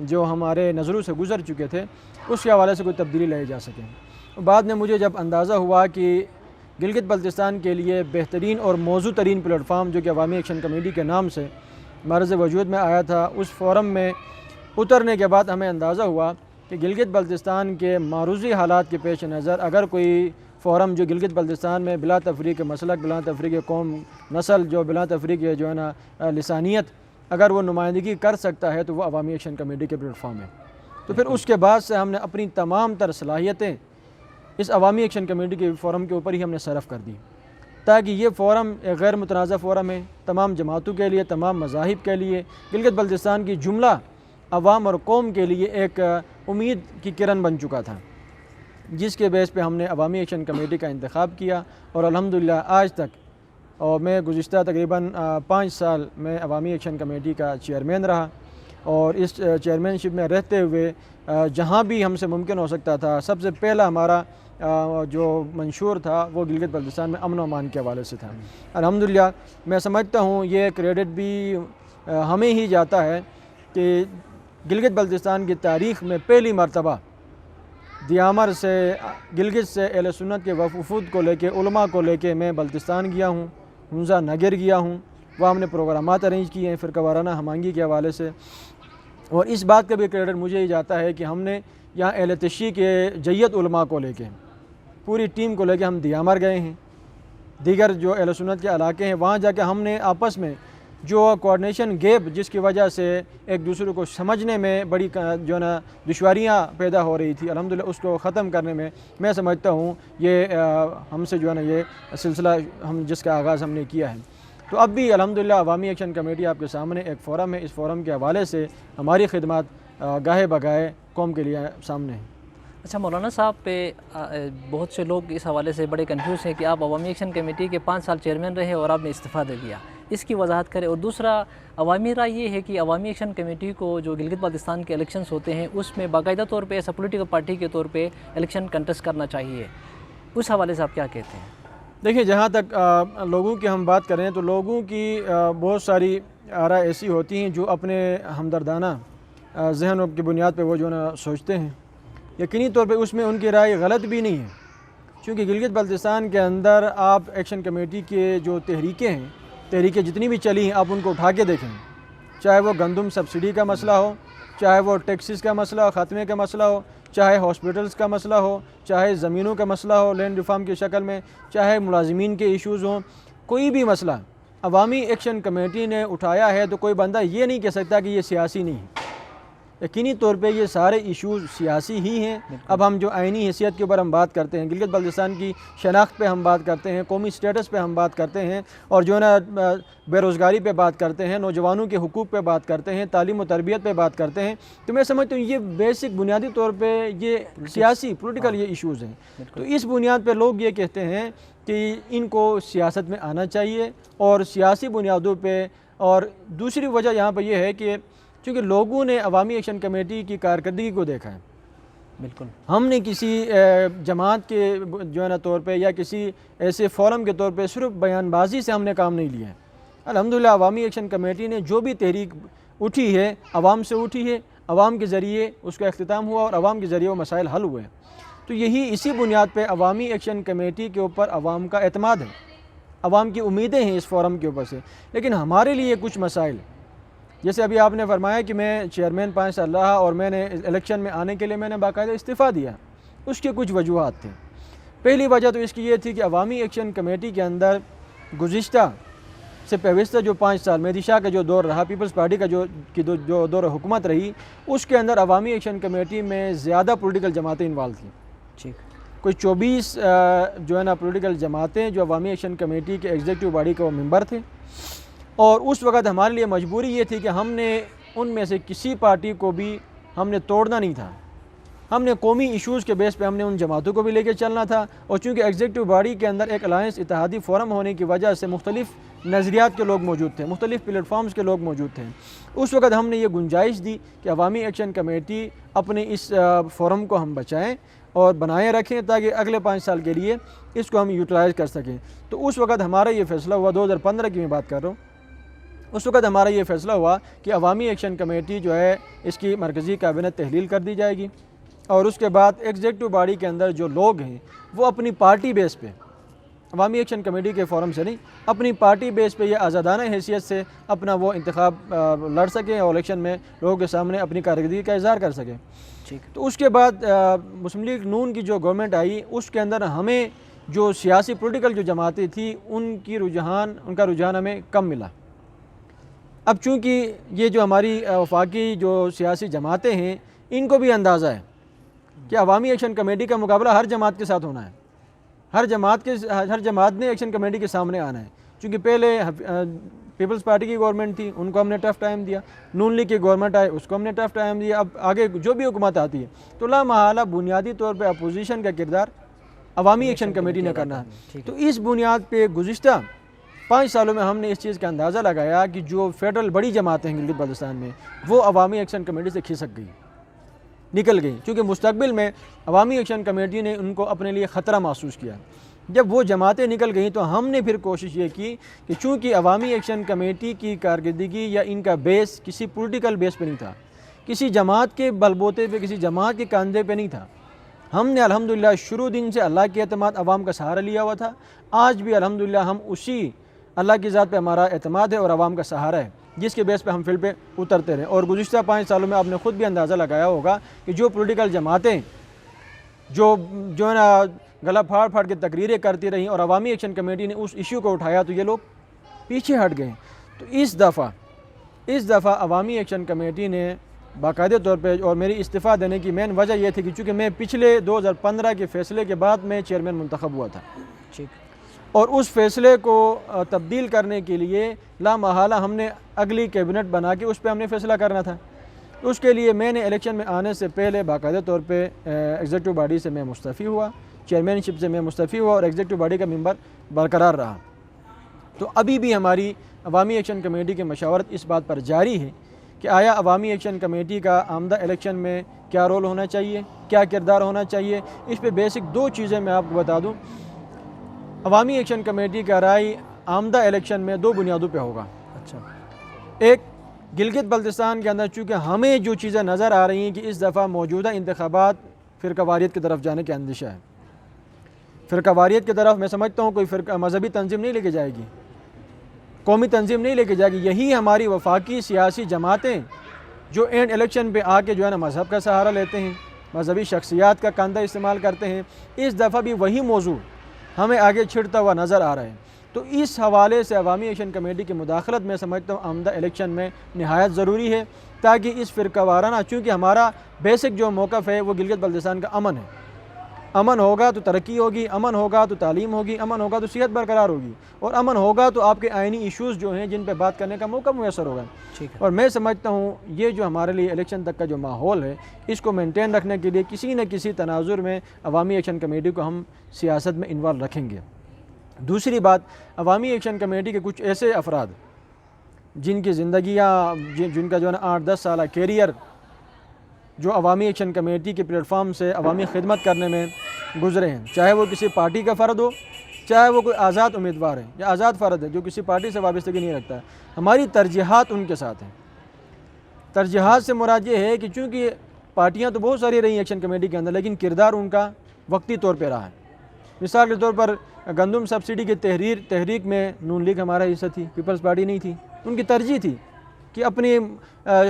جو ہمارے نظروں سے گزر چکے تھے اس کے حوالے سے کوئی تبدیلی لائی جا سکے۔ بعد میں مجھے جب اندازہ ہوا کہ گلگت بلتستان کے لیے بہترین اور موزوں ترین پلیٹ فارم جو کہ عوامی ایکشن کمیٹی کے نام سے مرز وجود میں آیا تھا، اس فورم میں اترنے کے بعد ہمیں اندازہ ہوا کہ گلگت بلتستان کے معروضی حالات کے پیش نظر اگر کوئی فورم جو گلگت بلتستان میں بلا تفریق مسلک، بلا تفریق قوم، نسل، جو بلا تفریق جو ہے نا لسانیت، اگر وہ نمائندگی کر سکتا ہے تو وہ عوامی ایکشن کمیٹی کے پلیٹ فارم ہے۔ تو پھر اس کے بعد سے ہم نے اپنی تمام تر صلاحیتیں اس عوامی ایکشن کمیٹی کے فورم کے اوپر ہی ہم نے صرف کر دی، تاکہ یہ فورم ایک غیر متنازع فورم ہے تمام جماعتوں کے لیے، تمام مذاہب کے لیے، گلگت بلتستان کی جملہ عوام اور قوم کے لیے ایک امید کی کرن بن چکا تھا، جس کے بیس پہ ہم نے عوامی ایکشن کمیٹی کا انتخاب کیا اور الحمدللہ آج تک، اور میں گزشتہ تقریباً 5 سال میں عوامی ایکشن کمیٹی کا چیئرمین رہا، اور اس چیئرمین شپ میں رہتے ہوئے جہاں بھی ہم سے ممکن ہو سکتا تھا، سب سے پہلا ہمارا جو منشور تھا وہ گلگت بلتستان میں امن و امان کے حوالے سے تھا۔ الحمدللہ میں سمجھتا ہوں یہ کریڈٹ بھی ہمیں ہی جاتا ہے کہ گلگت بلتستان کی تاریخ میں پہلی مرتبہ دیامر سے، گلگت سے اہل سنت کے وفود کو لے کے، علماء کو لے کے میں بلتستان گیا ہوں، ہنزا نگر گیا ہوں، وہاں ہم نے پروگرامات ارینج کیے ہیں فرقہ وارانہ ہمانگی کے حوالے سے، اور اس بات کا بھی کریڈٹ مجھے ہی جاتا ہے کہ ہم نے یہاں اہل تشیع کے جیت علماء کو لے کے، پوری ٹیم کو لے کے ہم دیامر گئے ہیں، دیگر جو اہل سنت کے علاقے ہیں وہاں جا کے ہم نے آپس میں جو کوارڈینیشن گیپ جس کی وجہ سے ایک دوسرے کو سمجھنے میں بڑی جو نا دشواریاں پیدا ہو رہی تھی، الحمدللہ اس کو ختم کرنے میں سمجھتا ہوں یہ ہم سے جو ہے نا یہ سلسلہ ہم جس کا آغاز ہم نے کیا ہے۔ تو اب بھی الحمدللہ عوامی ایکشن کمیٹی آپ کے سامنے ایک فورم ہے، اس فورم کے حوالے سے ہماری خدمات گاہے بگاہے قوم کے لیے سامنے ہیں۔ اچھا مولانا صاحب پہ بہت سے لوگ اس حوالے سے بڑے کنفیوز ہیں کہ آپ عوامی ایکشن کمیٹی کے 5 سال چیئرمین رہے اور آپ نے استعفیٰ دے دیا، اس کی وضاحت کریں۔ اور دوسرا عوامی رائے یہ ہے کہ عوامی ایکشن کمیٹی کو جو گلگت بلتستان کے الیکشنز ہوتے ہیں اس میں باقاعدہ طور پہ ایسا پولیٹیکل پارٹی کے طور پہ الیکشن کنٹیسٹ کرنا چاہیے، اس حوالے سے آپ کیا کہتے ہیں؟ دیکھیں، جہاں تک لوگوں کی ہم بات کریں تو لوگوں کی بہت ساری آراء ایسی ہوتی ہیں جو اپنے ہمدردانہ ذہن کی بنیاد پہ وہ جو نا سوچتے ہیں، یقینی طور پہ اس میں ان کی رائے غلط بھی نہیں ہے، کیونکہ گلگت بلتستان کے اندر آپ ایکشن کمیٹی کے جو تحریکیں ہیں، تحریکیں جتنی بھی چلی ہیں آپ ان کو اٹھا کے دیکھیں، چاہے وہ گندم سبسڈی کا مسئلہ ہو، چاہے وہ ٹیکسز کا مسئلہ ہو، خاتمے کا مسئلہ ہو، چاہے ہاسپٹلز کا مسئلہ ہو، چاہے زمینوں کا مسئلہ ہو لینڈ ریفارم کی شکل میں، چاہے ملازمین کے ایشوز ہوں، کوئی بھی مسئلہ عوامی ایکشن کمیٹی نے اٹھایا ہے تو کوئی بندہ یہ نہیں کہہ سکتا کہ یہ سیاسی نہیں ہے۔ یقینی طور پہ یہ سارے ایشوز سیاسی ہی ہیں۔ اب ہم جو آئینی حیثیت کے اوپر ہم بات کرتے ہیں، گلگت بلتستان کی شناخت پہ ہم بات کرتے ہیں، قومی سٹیٹس پہ ہم بات کرتے ہیں، اور جو ہے نا بے روزگاری پہ بات کرتے ہیں، نوجوانوں کے حقوق پہ بات کرتے ہیں، تعلیم و تربیت پہ بات کرتے ہیں، تو میں سمجھتا ہوں یہ بیسک بنیادی طور پہ یہ سیاسی پولیٹیکل یہ ایشوز ہیں۔ تو اس بنیاد پہ لوگ یہ کہتے ہیں کہ ان کو سیاست میں آنا چاہیے، اور سیاسی بنیادوں پہ، اور دوسری وجہ یہاں پہ یہ ہے کہ چونکہ لوگوں نے عوامی ایکشن کمیٹی کی کارکردگی کو دیکھا ہے، بالکل ہم نے کسی جماعت کے جو ہے نا طور پہ یا کسی ایسے فورم کے طور پہ صرف بیان بازی سے ہم نے کام نہیں لیا ہے۔ الحمدللہ عوامی ایکشن کمیٹی نے جو بھی تحریک اٹھی ہے عوام سے اٹھی ہے، عوام کے ذریعے اس کا اختتام ہوا اور عوام کے ذریعے وہ مسائل حل ہوئے، تو یہی اسی بنیاد پہ عوامی ایکشن کمیٹی کے اوپر عوام کا اعتماد ہے، عوام کی امیدیں ہیں اس فورم کے اوپر سے۔ لیکن ہمارے لیے کچھ مسائل، جیسے ابھی آپ نے فرمایا کہ میں چیئرمین 5 سال رہا اور میں نے الیکشن میں آنے کے لیے میں نے باقاعدہ استعفیٰ دیا، اس کے کچھ وجوہات تھے۔ پہلی وجہ تو اس کی یہ تھی کہ عوامی ایکشن کمیٹی کے اندر گزشتہ سے پیوستہ جو 5 سال مہدی شاہ کا جو دور رہا، پیپلز پارٹی کا جو دور حکومت رہی، اس کے اندر عوامی ایکشن کمیٹی میں زیادہ پولیٹیکل جماعتیں انوالو تھیں، ٹھیک، کوئی 24 جو ہے نا پولیٹیکل جماعتیں جو عوامی ایکشن کمیٹی کے ایگزیکٹو باڈی کے وہ ممبر تھے، اور اس وقت ہمارے لیے مجبوری یہ تھی کہ ہم نے ان میں سے کسی پارٹی کو بھی ہم نے توڑنا نہیں تھا، ہم نے قومی ایشوز کے بیس پہ ہم نے ان جماعتوں کو بھی لے کے چلنا تھا، اور چونکہ ایگزیکٹو باڈی کے اندر ایک الائنس اتحادی فورم ہونے کی وجہ سے مختلف نظریات کے لوگ موجود تھے، مختلف پلیٹ فارمز کے لوگ موجود تھے، اس وقت ہم نے یہ گنجائش دی کہ عوامی ایکشن کمیٹی اپنے اس فورم کو ہم بچائیں اور بنائے رکھیں تاکہ اگلے 5 سال کے لیے اس کو ہم یوٹیلائز کر سکیں۔ تو اس وقت ہمارا یہ فیصلہ ہوا، 2015 کی میں بات کر رہا ہوں، اس وقت ہمارا یہ فیصلہ ہوا کہ عوامی ایکشن کمیٹی جو ہے اس کی مرکزی کابینہ تحلیل کر دی جائے گی، اور اس کے بعد ایگزیکٹو باڈی کے اندر جو لوگ ہیں وہ اپنی پارٹی بیس پہ، عوامی ایکشن کمیٹی کے فورم سے نہیں، اپنی پارٹی بیس پہ یہ آزادانہ حیثیت سے اپنا وہ انتخاب لڑ سکیں اور الیکشن میں لوگوں کے سامنے اپنی کارکردگی کا اظہار کر سکیں۔ تو اس کے بعد مسلم لیگ نون کی جو گورنمنٹ آئی اس کے اندر ہمیں جو سیاسی پولیٹیکل جو جماعتیں تھیں ان کا رجحان ہمیں کم ملا۔ اب چونکہ یہ جو ہماری وفاقی جو سیاسی جماعتیں ہیں ان کو بھی اندازہ ہے کہ عوامی ایکشن کمیٹی کا مقابلہ ہر جماعت کے ساتھ ہونا ہے، ہر جماعت نے ایکشن کمیٹی کے سامنے آنا ہے، چونکہ پہلے پیپلز پارٹی کی گورنمنٹ تھی، ان کو ہم نے ٹف ٹائم دیا، نون لیگ کی گورنمنٹ آئے اس کو ہم نے ٹف ٹائم دیا، اب آگے جو بھی حکومت آتی ہے تو لا محالہ بنیادی طور پہ اپوزیشن کا کردار عوامی ایکشن کمیٹی نے کرنا ہے۔ تو اس بنیاد پہ گزشتہ 5 سالوں میں ہم نے اس چیز کا اندازہ لگایا کہ جو فیڈرل بڑی جماعتیں ہیں گلگت بلتستان میں وہ عوامی ایکشن کمیٹی سے کھسک گئی، نکل گئی، کیونکہ مستقبل میں عوامی ایکشن کمیٹی نے ان کو اپنے لیے خطرہ محسوس کیا۔ جب وہ جماعتیں نکل گئیں تو ہم نے پھر کوشش یہ کی کہ چونکہ عوامی ایکشن کمیٹی کی کارکردگی یا ان کا بیس کسی پولیٹیکل بیس پہ نہیں تھا، کسی جماعت کے بلبوتے پہ، کسی جماعت کے کاندھے پہ نہیں تھا، ہم نے الحمدللہ شروع دن سے اللہ کے اعتماد عوام کا سہارا لیا ہوا تھا، آج بھی الحمدللہ ہم اسی اللہ کی ذات پہ ہمارا اعتماد ہے اور عوام کا سہارا ہے جس کے بیس پہ ہم فیلڈ پہ اترتے رہے۔ اور گزشتہ 5 سالوں میں آپ نے خود بھی اندازہ لگایا ہوگا کہ جو پولیٹیکل جماعتیں جو ہے نا گلا پھاڑ پھاڑ کے تقریریں کرتی رہیں اور عوامی ایکشن کمیٹی نے اس ایشو کو اٹھایا تو یہ لوگ پیچھے ہٹ گئے۔ تو اس دفعہ عوامی ایکشن کمیٹی نے باقاعدہ طور پہ، اور میری استعفیٰ دینے کی مین وجہ یہ تھی کہ چونکہ میں پچھلے 2015 کے فیصلے کے بعد میں چیئرمین منتخب ہوا تھا، اور اس فیصلے کو تبدیل کرنے کے لیے لا محالہ ہم نے اگلی کیبنٹ بنا کے اس پہ ہم نے فیصلہ کرنا تھا۔ اس کے لیے میں نے الیکشن میں آنے سے پہلے باقاعدہ طور پہ ایگزیکٹو باڈی سے میں مستعفی ہوا، چیئرمین شپ سے میں مستعفی ہوا اور ایگزیکٹو باڈی کا ممبر برقرار رہا۔ تو ابھی بھی ہماری عوامی ایکشن کمیٹی کی مشاورت اس بات پر جاری ہے کہ آیا عوامی ایکشن کمیٹی کا آمدہ الیکشن میں کیا رول ہونا چاہیے، کیا کردار ہونا چاہیے۔ اس پہ بیسک 2 چیزیں میں آپ کو بتا دوں۔ عوامی ایکشن کمیٹی کا رائے آمدہ الیکشن میں 2 بنیادوں پہ ہوگا۔ ایک، گلگت بلتستان کے اندر چونکہ ہمیں جو چیزیں نظر آ رہی ہیں کہ اس دفعہ موجودہ انتخابات فرقہ واریت کی طرف جانے کا اندیشہ ہے، فرقہ واریت کی طرف میں سمجھتا ہوں کوئی فرقہ مذہبی تنظیم نہیں لے کے جائے گی، قومی تنظیم نہیں لے کے جائے گی، یہی ہماری وفاقی سیاسی جماعتیں جو اینڈ الیکشن پہ آ کے جو ہے نا مذہب کا سہارا لیتے ہیں، مذہبی شخصیات کا کاندھا استعمال کرتے ہیں، اس دفعہ بھی وہی موضوع ہمیں آگے چھڑتا ہوا نظر آ رہا ہے۔ تو اس حوالے سے عوامی ایکشن کمیٹی کی مداخلت میں سمجھتا ہوں آمدہ الیکشن میں نہایت ضروری ہے، تاکہ اس فرقہ وارانہ، چونکہ ہمارا بیسک جو موقف ہے وہ گلگت بلتستان کا امن ہے، امن ہوگا تو ترقی ہوگی، امن ہوگا تو تعلیم ہوگی، امن ہوگا تو صحت برقرار ہوگی، اور امن ہوگا تو آپ کے آئینی ایشوز جو ہیں جن پہ بات کرنے کا موقع میسر ہوگا۔ اور میں سمجھتا ہوں یہ جو ہمارے لیے الیکشن تک کا جو ماحول ہے اس کو مینٹین رکھنے کے لیے کسی نہ کسی تناظر میں عوامی ایکشن کمیٹی کو ہم سیاست میں انوالو رکھیں گے۔ دوسری بات، عوامی ایکشن کمیٹی کے کچھ ایسے افراد جن کی زندگیاں، جن کا جو ہے نا 8-10 سالہ کیریئر جو عوامی ایکشن کمیٹی کے پلیٹ فارم سے عوامی خدمت کرنے میں گزرے ہیں، چاہے وہ کسی پارٹی کا فرد ہو، چاہے وہ کوئی آزاد امیدوار ہے یا آزاد فرد ہے جو کسی پارٹی سے وابستگی نہیں رکھتا ہے، ہماری ترجیحات ان کے ساتھ ہیں۔ ترجیحات سے مراد یہ ہے کہ چونکہ پارٹیاں تو بہت ساری رہی ایکشن کمیٹی کے اندر، لیکن کردار ان کا وقتی طور پہ رہا ہے۔ مثال کے طور پر گندم سبسڈی کی تحریک میں نون لیگ ہمارا حصہ تھی، پیپلز پارٹی نہیں تھی۔ ان کی ترجیح تھی کہ اپنی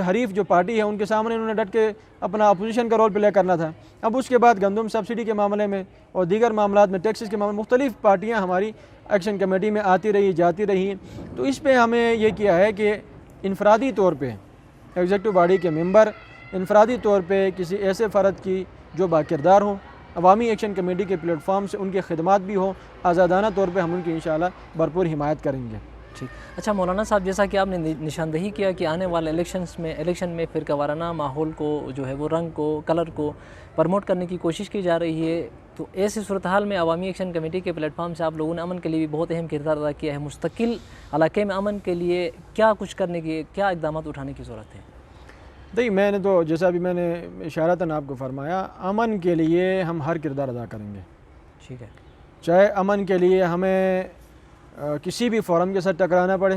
حریف جو پارٹی ہے ان کے سامنے انہوں نے ڈٹ کے اپنا اپوزیشن کا رول پلے کرنا تھا۔ اب اس کے بعد گندم سبسڈی کے معاملے میں اور دیگر معاملات میں، ٹیکسز کے معاملے میں مختلف پارٹیاں ہماری ایکشن کمیٹی میں آتی رہی، جاتی رہی۔ تو اس پہ ہمیں یہ کیا ہے کہ انفرادی طور پہ ایگزیکٹو باڈی کے ممبر انفرادی طور پہ کسی ایسے فرد کی جو باکردار ہوں، عوامی ایکشن کمیٹی کے پلیٹ فارم سے ان کی خدمات بھی ہوں، آزادانہ طور پہ ہم ان کی انشاءاللہ بھرپور حمایت کریں گے۔ ٹھیک۔ اچھا مولانا صاحب، جیسا کہ آپ نے نشاندہی کیا کہ آنے والے الیکشن میں فرقہ وارانہ ماحول کو جو ہے وہ رنگ کو، کلر کو پروموٹ کرنے کی کوشش کی جا رہی ہے، تو ایسی صورتحال میں عوامی ایکشن کمیٹی کے پلیٹ فارم سے آپ لوگوں نے امن کے لیے بھی بہت اہم کردار ادا کیا ہے، مستقل علاقے میں امن کے لیے کیا کچھ کرنے کی، کیا اقدامات اٹھانے کی ضرورت ہے؟ دیکھیے، میں نے تو جیسا بھی میں نے اشارتاً آپ کو فرمایا، امن کے لیے ہم ہر کردار ادا کریں گے۔ ٹھیک ہے۔ چاہے امن کے لیے ہمیں کسی بھی فورم کے ساتھ ٹکرانا پڑے،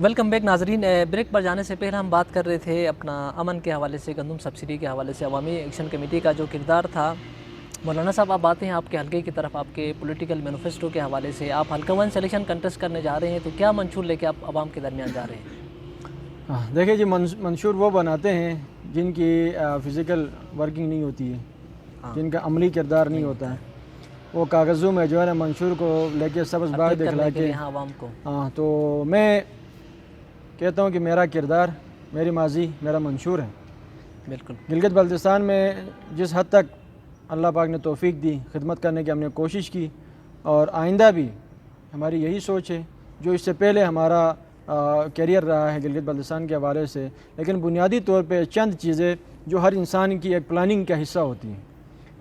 ویلکم بیک ناظرین. بریک پر جانے سے پہلے ہم بات کر رہے تھے اپنا امن کے حوالے سے, گندم سبسڈی کے حوالے سے, عوامی ایکشن کمیٹی کا جو کردار تھا. مولانا صاحب آپ آتے ہیں آپ کے حلقے کی طرف, آپ کے پولیٹیکل مینیفیسٹو کے حوالے سے. آپ حلقہ 1 سے الیکشن کنٹیسٹ کرنے جا رہے ہیں, تو کیا منشور لے کے آپ عوام کے درمیان جا رہے ہیں؟ دیکھیں جی, منشور وہ بناتے ہیں جن کی فزیکل ورکنگ نہیں ہوتی ہے, جن کا عملی کردار نہیں ہوتا ہے. وہ کاغذوں میں جو ہے نا منشور کو لے کے سبز باغ دکھلا کے عوام کو. ہاں, تو میں کہتا ہوں کہ میرا کردار, میری ماضی میرا منشور ہے. بالکل. گلگت بلتستان میں جس حد تک اللہ پاک نے توفیق دی خدمت کرنے کی ہم نے کوشش کی, اور آئندہ بھی ہماری یہی سوچ ہے. جو اس سے پہلے ہمارا کیریئر رہا ہے گلگت بلتستان کے حوالے سے, لیکن بنیادی طور پہ چند چیزیں جو ہر انسان کی ایک پلاننگ کا حصہ ہوتی ہیں.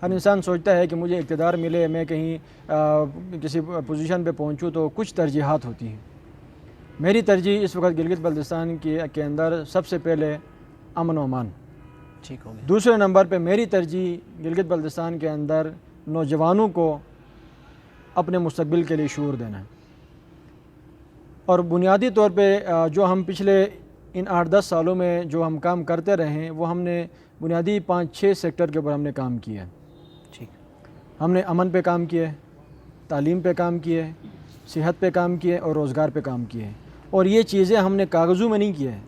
ہر انسان سوچتا ہے کہ مجھے اقتدار ملے, میں کہیں کسی پوزیشن پہ پہنچوں, تو کچھ ترجیحات ہوتی ہیں. میری ترجیح اس وقت گلگت بلتستان کے اندر سب سے پہلے امن و امان. ٹھیک ہو گیا. دوسرے نمبر پہ میری ترجیح گلگت بلتستان کے اندر نوجوانوں کو اپنے مستقبل کے لیے شعور دینا ہے. اور بنیادی طور پہ جو ہم پچھلے ان 8-10 سالوں میں جو ہم کام کرتے رہے ہیں, وہ ہم نے بنیادی 5-6 سیکٹر کے اوپر ہم نے کام کیا ہے. ٹھیک. ہم نے امن پہ کام کیا ہے, تعلیم پہ کام کیا ہے, صحت پہ کام کیا ہے, اور روزگار پہ کام کیا ہے. اور یہ چیزیں ہم نے کاغذوں میں نہیں کیا ہے.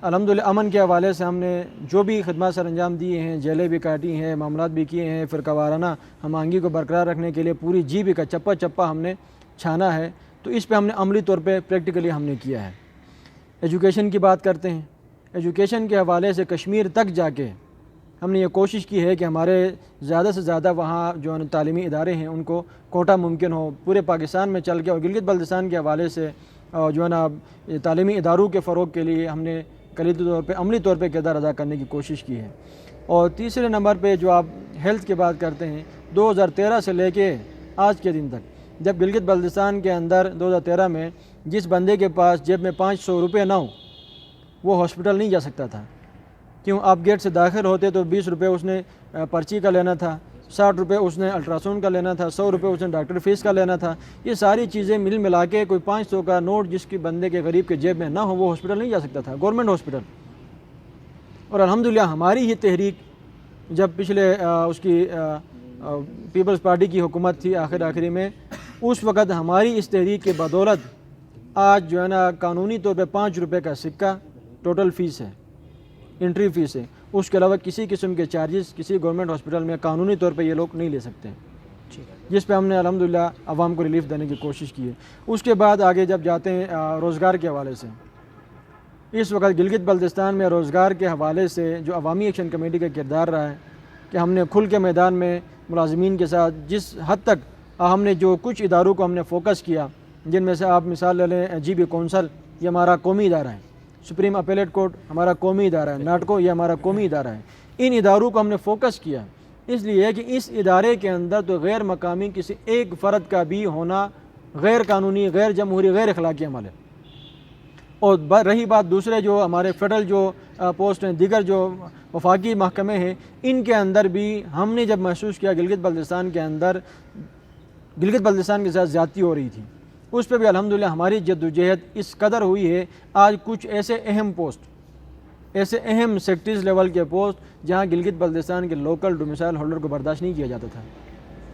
الحمدللہ امن کے حوالے سے ہم نے جو بھی خدمات سر انجام دیے ہیں, جیلیں بھی کاٹی ہیں, معاملات بھی کیے ہیں, فرقہ وارانہ ہم آہنگی کو برقرار رکھنے کے لیے پوری جی بی کا چپا چپا ہم نے چھانا ہے. تو اس پہ ہم نے عملی طور پہ پریکٹیکلی ہم نے کیا ہے. ایجوکیشن کی بات کرتے ہیں. ایجوکیشن کے حوالے سے کشمیر تک جا کے ہم نے یہ کوشش کی ہے کہ ہمارے زیادہ سے زیادہ وہاں جو تعلیمی ادارے ہیں ان کو کوٹا ممکن ہو پورے پاکستان میں چل کے. اور گلگت بلتستان کے حوالے سے جو ہے نا تعلیمی اداروں کے فروغ کے لیے ہم نے کلیدی طور پہ عملی طور پہ کردار ادا کرنے کی کوشش کی ہے. اور تیسرے نمبر پہ جو آپ ہیلتھ کی بات کرتے ہیں, 2013 سے لے کے آج کے دن تک, جب گلگت بلتستان کے اندر 2013 میں جس بندے کے پاس جیب میں 500 روپے نہ ہو وہ ہاسپٹل نہیں جا سکتا تھا. کیوں؟ آپ گیٹ سے داخل ہوتے تو 20 روپے اس نے پرچی کا لینا تھا, 60 روپے اس نے الٹراساؤنڈ کا لینا تھا, 100 روپے اس نے ڈاکٹر فیس کا لینا تھا. یہ ساری چیزیں مل ملا کے کوئی 500 کا نوٹ جس کی بندے کے غریب کے جیب میں نہ ہو وہ ہاسپٹل نہیں جا سکتا تھا, گورنمنٹ ہاسپٹل. اور الحمدللہ ہماری ہی تحریک جب پچھلے اس کی پیپلز پارٹی کی حکومت تھی آخری میں, اس وقت ہماری اس تحریک کے بدولت آج جو ہے نا قانونی طور پہ 5 روپے کا سکہ ٹوٹل فیس ہے, انٹری فیس ہے. اس کے علاوہ کسی قسم کے چارجز کسی گورنمنٹ ہاسپٹل میں قانونی طور پہ یہ لوگ نہیں لے سکتے, جس پہ ہم نے الحمدللہ عوام کو ریلیف دینے کی کوشش کی ہے. اس کے بعد آگے جب جاتے ہیں روزگار کے حوالے سے, اس وقت گلگت بلتستان میں روزگار کے حوالے سے جو عوامی ایکشن کمیٹی کا کردار رہا ہے کہ ہم نے کھل کے میدان میں ملازمین کے ساتھ جس حد تک ہم نے جو کچھ اداروں کو ہم نے فوکس کیا, جن میں سے آپ مثال لے لیں جی بی کونسل, یہ ہمارا قومی ادارہ ہے. سپریم اپیلیٹ کورٹ ہمارا قومی ادارہ ہے. ناٹکو یہ ہمارا قومی ادارہ ہے. ان اداروں کو ہم نے فوکس کیا اس لیے کہ اس ادارے کے اندر تو غیر مقامی کسی ایک فرد کا بھی ہونا غیر قانونی, غیر جمہوری, غیر اخلاقی عمل ہے. اور رہی بات دوسرے جو ہمارے فیڈرل جو پوسٹ ہیں, دیگر جو وفاقی محکمے ہیں, ان کے اندر بھی ہم نے جب محسوس کیا گلگت بلتستان کے اندر گلگت بلتستان کے ساتھ زیادتی ہو رہی تھی, اس پہ بھی الحمدللہ ہماری جدوجہد اس قدر ہوئی ہے. آج کچھ ایسے اہم پوسٹ, ایسے اہم سیکٹریز لیول کے پوسٹ جہاں گلگت بلتستان کے لوکل ڈومیسائل ہولڈر کو برداشت نہیں کیا جاتا تھا,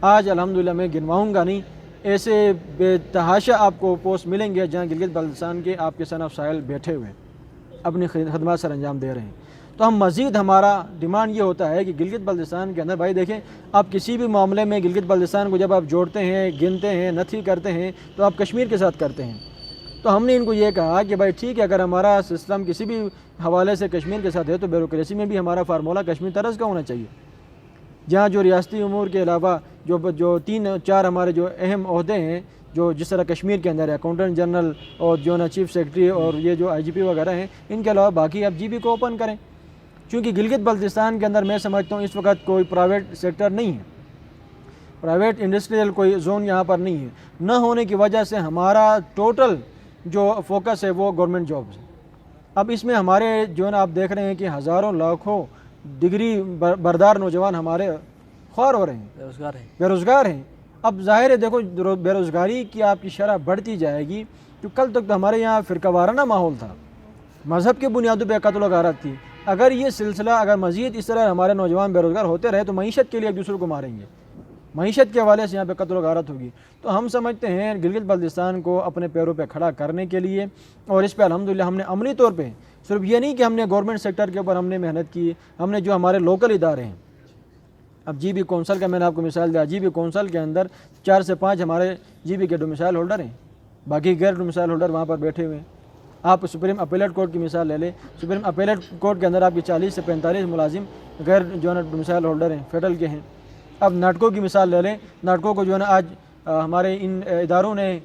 آج الحمدللہ میں گنواؤں گا نہیں, ایسے بے تحاشا آپ کو پوسٹ ملیں گے جہاں گلگت بلتستان کے آپ کے سن آف سائل بیٹھے ہوئے اپنی خدمات سر انجام دے رہے ہیں. تو ہم مزید ہمارا ڈیمانڈ یہ ہوتا ہے کہ گلگت بلتستان کے اندر بھائی دیکھیں, آپ کسی بھی معاملے میں گلگت بلتستان کو جب آپ جوڑتے ہیں, گنتے ہیں, نتھی کرتے ہیں تو آپ کشمیر کے ساتھ کرتے ہیں. تو ہم نے ان کو یہ کہا کہ بھائی ٹھیک ہے, اگر ہمارا سسٹم کسی بھی حوالے سے کشمیر کے ساتھ ہے تو بیوروکریسی میں بھی ہمارا فارمولہ کشمیر طرز کا ہونا چاہیے, جہاں جو ریاستی امور کے علاوہ جو 3-4 ہمارے جو اہم عہدے ہیں جو جس طرح کشمیر کے اندر ہے, اکاؤنٹنٹ جنرل اور جو نا چیف سیکرٹری اور یہ جو آئی جی پی وغیرہ ہیں, ان کے علاوہ باقی آپ جی بی کو اوپن کریں. چونکہ گلگت بلتستان کے اندر میں سمجھتا ہوں اس وقت کوئی پرائیویٹ سیکٹر نہیں ہے, پرائیویٹ انڈسٹریل کوئی زون یہاں پر نہیں ہے. نہ ہونے کی وجہ سے ہمارا ٹوٹل جو فوکس ہے وہ گورنمنٹ جابز ہے. اب اس میں ہمارے جو ہے نا آپ دیکھ رہے ہیں کہ ہزاروں لاکھوں ڈگری بردار نوجوان ہمارے خوار ہو رہے ہیں, بے روزگار ہیں. اب ظاہر ہے دیکھو بے روزگاری کی آپ کی شرح بڑھتی جائے گی تو کل تک تو ہمارے یہاں فرقہ وارانہ ماحول تھا، مذہب کے بنیادوں پہ قتل و غارت تھی۔ اگر یہ سلسلہ اگر مزید اس طرح ہمارے نوجوان بے روزگار ہوتے رہے تو معیشت کے لیے ایک دوسرے کو ماریں گے، معیشت کے حوالے سے یہاں پہ قتل و غارت ہوگی۔ تو ہم سمجھتے ہیں گلگت بلتستان کو اپنے پیروں پہ کھڑا کرنے کے لیے، اور اس پہ الحمدللہ ہم نے عملی طور پہ صرف یہ نہیں کہ ہم نے گورنمنٹ سیکٹر کے اوپر ہم نے محنت کی، ہم نے جو ہمارے لوکل ادارے ہیں، اب جی بی کونسل کا میں نے آپ کو مثال دیا، جی بی کونسل کے اندر 4 سے 5 ہمارے جی بی کے ڈومیسائل ہولڈر ہیں، باقی غیر ڈومیسائل ہولڈر وہاں پر بیٹھے ہوئے ہیں۔ آپ سپریم اپیلیٹ کورٹ کی مثال لے لیں، سپریم اپیلیٹ کورٹ کے اندر آپ کی 40 سے 45 ملازم غیر جو ہے نا ڈومیسائل ہولڈر ہیں، فیڈرل کے ہیں۔ اب ناٹکو کی مثال لے لیں، ناٹکو کو جو ہے نا آج ہمارے ان اداروں نے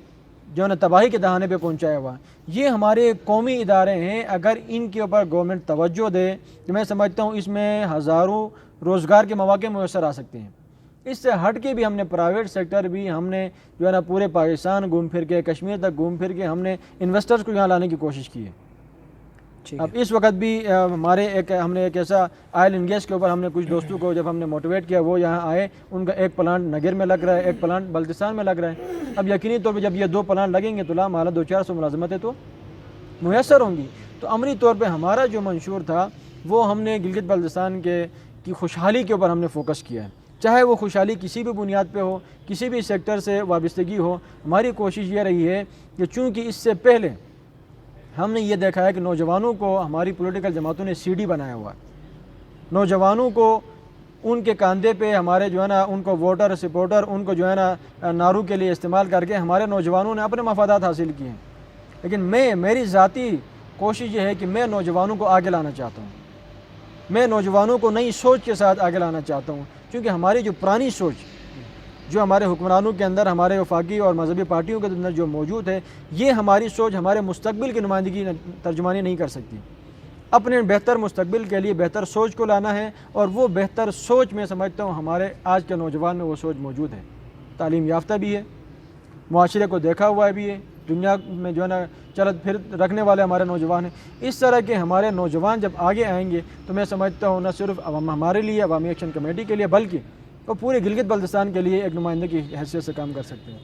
جو ہے نا تباہی کے دہانے پہ پہنچایا ہوا۔ یہ ہمارے قومی ادارے ہیں، اگر ان کے اوپر گورنمنٹ توجہ دے تو میں سمجھتا ہوں اس میں ہزاروں روزگار کے مواقع میسر آ سکتے ہیں۔ اس سے ہٹ کے بھی ہم نے پرائیویٹ سیکٹر بھی ہم نے جو ہے نا پورے پاکستان گھوم پھر کے، کشمیر تک گھوم پھر کے ہم نے انویسٹرز کو یہاں لانے کی کوشش کی ہے۔ اب اس وقت بھی ہمارے ہم نے ایک ایسا آئل اینڈ گیس کے اوپر ہم نے کچھ دوستوں کو جب ہم نے موٹیویٹ کیا، وہ یہاں آئے، ان کا ایک پلانٹ نگر میں لگ رہا ہے، ایک پلانٹ بلتستان میں لگ رہا ہے۔ اب یقینی طور پہ جب یہ 2 پلانٹ لگیں گے تو لامحالہ 200-400 ملازمتیں تو میسر ہوں گی۔ تو عملی طور پہ ہمارا جو منشور تھا وہ ہم نے گلگت بلتستان کی خوشحالی کے اوپر ہم نے فوکس کیا ہے، چاہے وہ خوشحالی کسی بھی بنیاد پہ ہو، کسی بھی سیکٹر سے وابستگی ہو۔ ہماری کوشش یہ رہی ہے کہ چونکہ اس سے پہلے ہم نے یہ دیکھا ہے کہ نوجوانوں کو ہماری پولیٹیکل جماعتوں نے سی ڈی بنایا ہوا ہے، نوجوانوں کو ان کے کاندھے پہ ہمارے جو ہے نا ان کو ووٹر سپورٹر ان کو جو ہے نا نعروں کے لیے استعمال کر کے ہمارے نوجوانوں نے اپنے مفادات حاصل کیے ہیں۔ لیکن میری ذاتی کوشش یہ ہے کہ میں نوجوانوں کو آگے لانا چاہتا ہوں، میں نوجوانوں کو نئی سوچ کے ساتھ آگے لانا چاہتا ہوں، کیونکہ ہماری جو پرانی سوچ جو ہمارے حکمرانوں کے اندر، ہمارے وفاقی اور مذہبی پارٹیوں کے اندر جو موجود ہے، یہ ہماری سوچ ہمارے مستقبل کی نمائندگی ترجمانی نہیں کر سکتی۔ اپنے بہتر مستقبل کے لیے بہتر سوچ کو لانا ہے، اور وہ بہتر سوچ میں سمجھتا ہوں ہمارے آج کے نوجوان میں وہ سوچ موجود ہے، تعلیم یافتہ بھی ہے، معاشرے کو دیکھا ہوا بھی ہے، دنیا میں جو ہے نا چلت پھر رکھنے والے ہمارے نوجوان ہیں۔ اس طرح کے ہمارے نوجوان جب آگے آئیں گے تو میں سمجھتا ہوں نہ صرف ہمارے لیے عوامی ایکشن کمیٹی کے لیے بلکہ وہ پورے گلگت بلتستان کے لیے ایک نمائندے کی حیثیت سے کام کر سکتے ہیں۔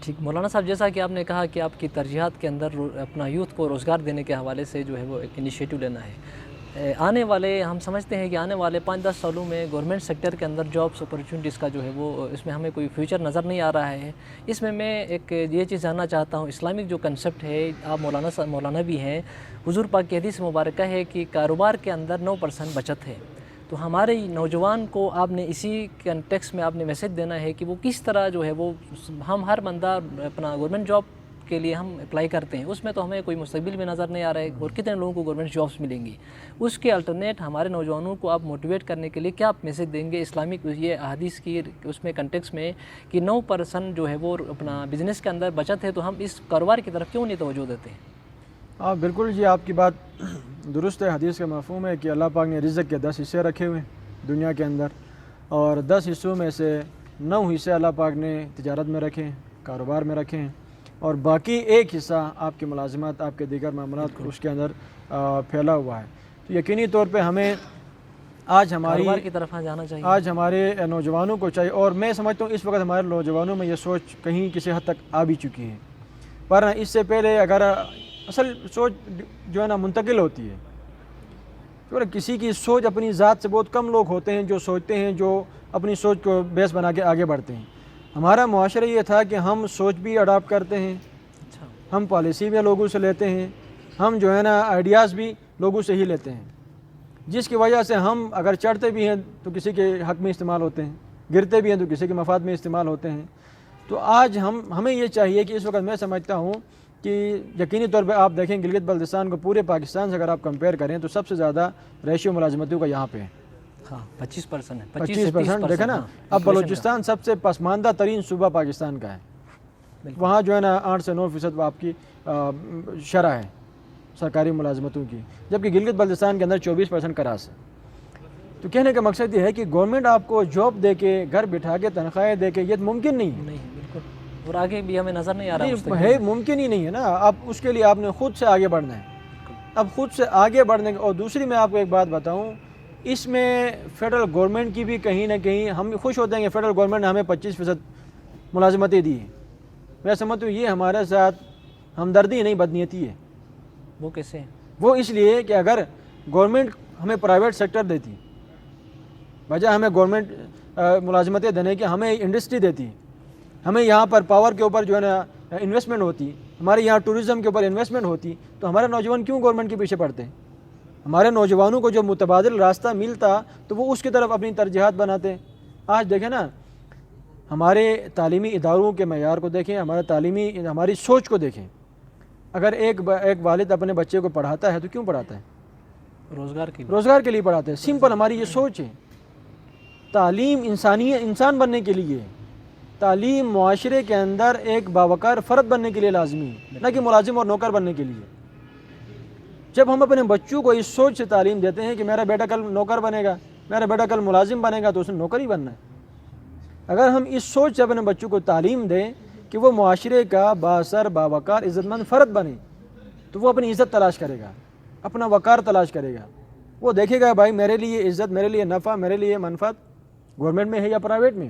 ٹھیک مولانا صاحب، جیسا کہ آپ نے کہا کہ آپ کی ترجیحات کے اندر اپنا یوتھ کو روزگار دینے کے حوالے سے جو ہے وہ ایک انیشیٹو لینا ہے۔ آنے والے ہم سمجھتے ہیں کہ آنے والے 5-10 سالوں میں گورنمنٹ سیکٹر کے اندر جابس اپرچونٹیز کا جو ہے وہ اس میں ہمیں کوئی فیوچر نظر نہیں آ رہا ہے۔ اس میں ایک یہ چیز جاننا چاہتا ہوں، اسلامک جو کنسیپٹ ہے، آپ مولانا بھی ہیں، حضور پاک کی حدیث مبارکہ ہے کہ کاروبار کے اندر 9% بچت ہے۔ تو ہمارے نوجوان کو آپ نے اسی کنٹیکس میں آپ نے میسیج دینا ہے کہ وہ کس طرح جو ہے وہ ہم ہر بندہ اپنا گورنمنٹ جاب کے لیے ہم اپلائی کرتے ہیں، اس میں تو ہمیں کوئی مستقبل بھی نظر نہیں آ رہا ہے، اور کتنے لوگوں کو گورنمنٹ جابس ملیں گی۔ اس کے الٹرنیٹ ہمارے نوجوانوں کو آپ موٹیویٹ کرنے کے لیے کیا آپ میسیج دیں گے اسلامک یہ احادیث کی اس میں کنٹیکس میں کہ 9% جو ہے وہ اپنا بزنس کے اندر بچت ہے، تو ہم اس کاروبار کی طرف کیوں نہیں توجہ دیتے ہیں؟ بالکل جی، آپ کی بات درست ہے۔ حدیث کا مفہوم ہے کہ اللہ پاک نے رزق کے 10 حصے رکھے ہوئے ہیں دنیا کے اندر، اور 10 حصوں میں سے 9 حصے اللہ پاک نے تجارت میں رکھے ہیں، کاروبار میں رکھے ہیں، اور باقی 1 حصہ آپ کی ملازمات، آپ کے دیگر معاملات اس کے اندر پھیلا ہوا ہے۔ تو یقینی طور پہ ہمیں آج کاروبار کی طرف جانا چاہیے، آج ہمارے نوجوانوں کو چاہیے، اور میں سمجھتا ہوں اس وقت ہمارے نوجوانوں میں یہ سوچ کہیں کسی حد تک آ بھی چکی ہے، پر اس سے پہلے اگر اصل سوچ جو ہے نا منتقل ہوتی ہے، کیونکہ کسی کی سوچ اپنی ذات سے بہت کم لوگ ہوتے ہیں جو سوچتے ہیں، جو اپنی سوچ کو بیس بنا کے آگے بڑھتے ہیں۔ ہمارا معاشرہ یہ تھا کہ ہم سوچ بھی اڈاپٹ کرتے ہیں، ہم پالیسی بھی لوگوں سے لیتے ہیں، ہم جو ہے نا آئیڈیاز بھی لوگوں سے ہی لیتے ہیں، جس کی وجہ سے ہم اگر چڑھتے بھی ہیں تو کسی کے حق میں استعمال ہوتے ہیں، گرتے بھی ہیں تو کسی کے مفاد میں استعمال ہوتے ہیں۔ تو آج ہمیں یہ چاہیے کہ اس وقت میں سمجھتا ہوں کہ یقینی طور پہ آپ دیکھیں گلگت بلتستان کو پورے پاکستان سے اگر آپ کمپیئر کریں تو سب سے زیادہ ریشیو ملازمتوں کا یہاں پہ ہے، 25% ہے، 25% دیکھیں نا۔ اب بلوچستان سب سے پسماندہ ترین صوبہ پاکستان کا ہے، وہاں جو ہے نا 8 سے 9% آپ کی شرح ہے سرکاری ملازمتوں کی، جبکہ گلگت بلتستان کے اندر 24% کراس ہے۔ تو کہنے کا مقصد یہ ہے کہ گورنمنٹ آپ کو جاب دے کے، گھر بٹھا کے تنخواہیں دے کے، یہ ممکن نہیں ہے، بالکل، اور آگے بھی ہمیں نظر نہیں آ رہا ہے، ممکن ہی نہیں ہے نا۔ اب اس کے لیے آپ نے خود سے آگے بڑھنا ہے، اب خود سے آگے بڑھنے اور دوسری میں آپ کو ایک بات بتاؤں، اس میں فیڈرل گورنمنٹ کی بھی کہیں نہ کہیں ہم خوش ہوتے ہیں کہ فیڈرل گورنمنٹ نے ہمیں 25% ملازمتیں دی ہیں۔ میں سمجھتا ہوں یہ ہمارے ساتھ ہمدردی نہیں بدنیتی ہے۔ وہ کیسے؟ وہ اس لیے کہ اگر گورنمنٹ ہمیں پرائیویٹ سیکٹر دیتی، بجائے ہمیں گورنمنٹ ملازمتیں دینے کی ہمیں انڈسٹری دیتی، ہمیں یہاں پر پاور کے اوپر جو ہے نا انویسٹمنٹ ہوتی، ہمارے یہاں ٹورزم کے اوپر انویسٹمنٹ ہوتی، تو ہمارے نوجوان کیوں گورنمنٹ کے پیچھے پڑتے ہیں؟ ہمارے نوجوانوں کو جو متبادل راستہ ملتا تو وہ اس کی طرف اپنی ترجیحات بناتے۔ آج دیکھیں نا، ہمارے تعلیمی اداروں کے معیار کو دیکھیں، ہماری سوچ کو دیکھیں۔ اگر ایک والد اپنے بچے کو پڑھاتا ہے تو کیوں پڑھاتا ہے؟ روزگار کے لیے پڑھاتا ہے۔ سمپل ہماری یہ سوچ ہے۔ تعلیم انسان بننے کے لیے، تعلیم معاشرے کے اندر ایک باوقار فرد بننے کے لیے لازمی ہے، نہ کہ ملازم اور نوکر بننے کے لیے۔ جب ہم اپنے بچوں کو اس سوچ سے تعلیم دیتے ہیں کہ میرا بیٹا کل نوکر بنے گا، میرا بیٹا کل ملازم بنے گا، تو اس نے نوکر ہی بننا ہے۔ اگر ہم اس سوچ سے اپنے بچوں کو تعلیم دیں کہ وہ معاشرے کا بااثر باوقار عزت مند فرد بنے، تو وہ اپنی عزت تلاش کرے گا، اپنا وقار تلاش کرے گا۔ وہ دیکھے گا بھائی میرے لیے عزت، میرے لیے نفع، میرے لیے منفعت گورنمنٹ میں ہے یا پرائیویٹ میں۔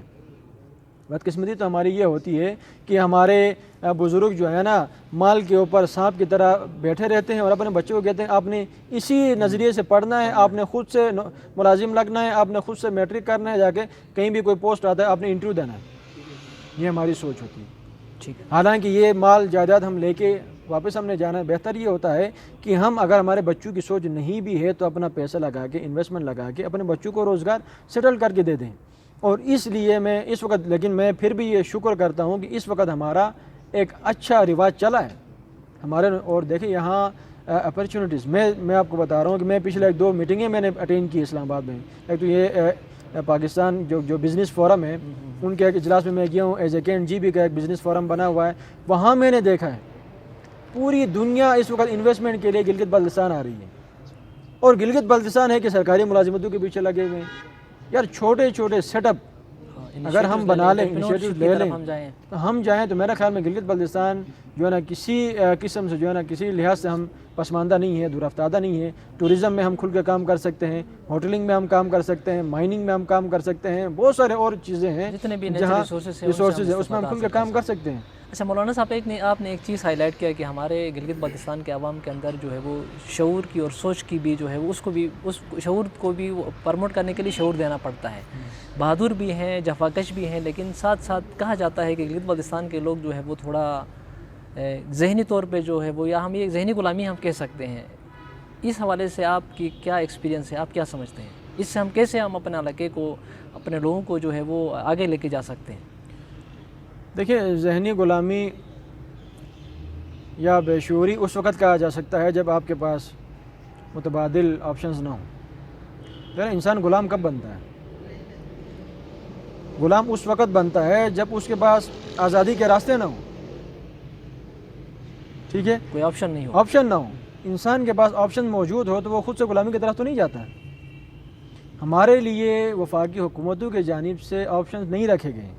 بدقسمتی تو ہماری یہ ہوتی ہے کہ ہمارے بزرگ جو ہے نا مال کے اوپر سانپ کی طرح بیٹھے رہتے ہیں اور اپنے بچوں کو کہتے ہیں آپ نے اسی نظریے سے پڑھنا ہے، آپ نے خود سے ملازم لگنا ہے، آپ نے خود سے میٹرک کرنا ہے، جا کے کہیں بھی کوئی پوسٹ آتا ہے آپ نے انٹرویو دینا ہے۔ یہ ہماری سوچ ہوتی ہے۔ ٹھیک ہے۔ حالانکہ یہ مال جائیداد ہم لے کے واپس ہم نے جانا ہے۔ بہتر یہ ہوتا ہے کہ ہم اگر ہمارے بچوں کی سوچ نہیں بھی ہے تو اپنا پیسہ لگا کے، انویسٹمنٹ لگا کے اپنے بچوں کو روزگار سیٹل کر کے دے دیں۔ اور اس لیے میں اس وقت، لیکن میں پھر بھی یہ شکر کرتا ہوں کہ اس وقت ہمارا ایک اچھا رواج چلا ہے ہمارے۔ اور دیکھیں یہاں اپرچونٹیز، میں آپ کو بتا رہا ہوں کہ میں پچھلے 2 میٹنگیں میں نے اٹینڈ کی اسلام آباد میں۔ ایک تو یہ پاکستان جو بزنس فورم ہے ان کے ایک اجلاس میں گیا ہوں، ایز اے KNGB کا ایک بزنس فورم بنا ہوا ہے، وہاں میں نے دیکھا ہے پوری دنیا اس وقت انویسٹمنٹ کے لیے گلگت بلتستان آ رہی ہے۔ اور گلگت بلتستان ہے کہ سرکاری ملازمتوں کے پیچھے لگے ہوئے ہیں۔ یار چھوٹے چھوٹے سیٹ اپ اگر ہم بنا لیں، انیشیٹو لے لیں، ہم جائیں تو میرا خیال میں گلگت بلتستان جو ہے نا کسی قسم سے جو ہے نا کسی لحاظ سے ہم پسماندہ نہیں ہے، دور افتادہ نہیں ہے۔ ٹورزم میں ہم کھل کے کام کر سکتے ہیں، ہوٹلنگ میں ہم کام کر سکتے ہیں، مائننگ میں ہم کام کر سکتے ہیں، بہت سارے اور چیزیں ہیں جہاں ریسورسز ہیں اس میں ہم کھل کے کام کر سکتے ہیں۔ اچھا مولانا صاحب، آپ نے ایک چیز ہائی لائٹ کیا کہ ہمارے گلگت بلتستان کے عوام کے اندر جو ہے وہ شعور کی اور سوچ کی بھی جو ہے اس شعور کو بھی پروموٹ کرنے کے لیے شعور دینا پڑتا ہے۔ بہادر بھی ہیں، جفاکش بھی ہیں، لیکن ساتھ ساتھ کہا جاتا ہے کہ گلگت بلتستان کے لوگ جو ہے وہ تھوڑا ذہنی طور پہ جو ہے وہ، یا ہم یہ ذہنی غلامی ہم کہہ سکتے ہیں۔ اس حوالے سے آپ کی کیا ایکسپیرینس ہے، آپ کیا سمجھتے ہیں؟ اس سے ہم کیسے اپنے علاقے کو، اپنے لوگوں کو جو ہے وہ آگے لے کے جا سکتے ہیں؟ دیکھیں، ذہنی غلامی یا بے شعوری اس وقت کہا جا سکتا ہے جب آپ کے پاس متبادل آپشنز نہ ہوں۔ یعنی انسان غلام کب بنتا ہے؟ غلام اس وقت بنتا ہے جب اس کے پاس آزادی کے راستے نہ ہوں۔ ٹھیک ہے، کوئی آپشن نہیں ہو، آپشن نہ ہو۔ انسان کے پاس آپشن موجود ہو تو وہ خود سے غلامی کی طرف تو نہیں جاتا ہے۔ ہمارے لیے وفاقی حکومتوں کی جانب سے آپشنز نہیں رکھے گئے۔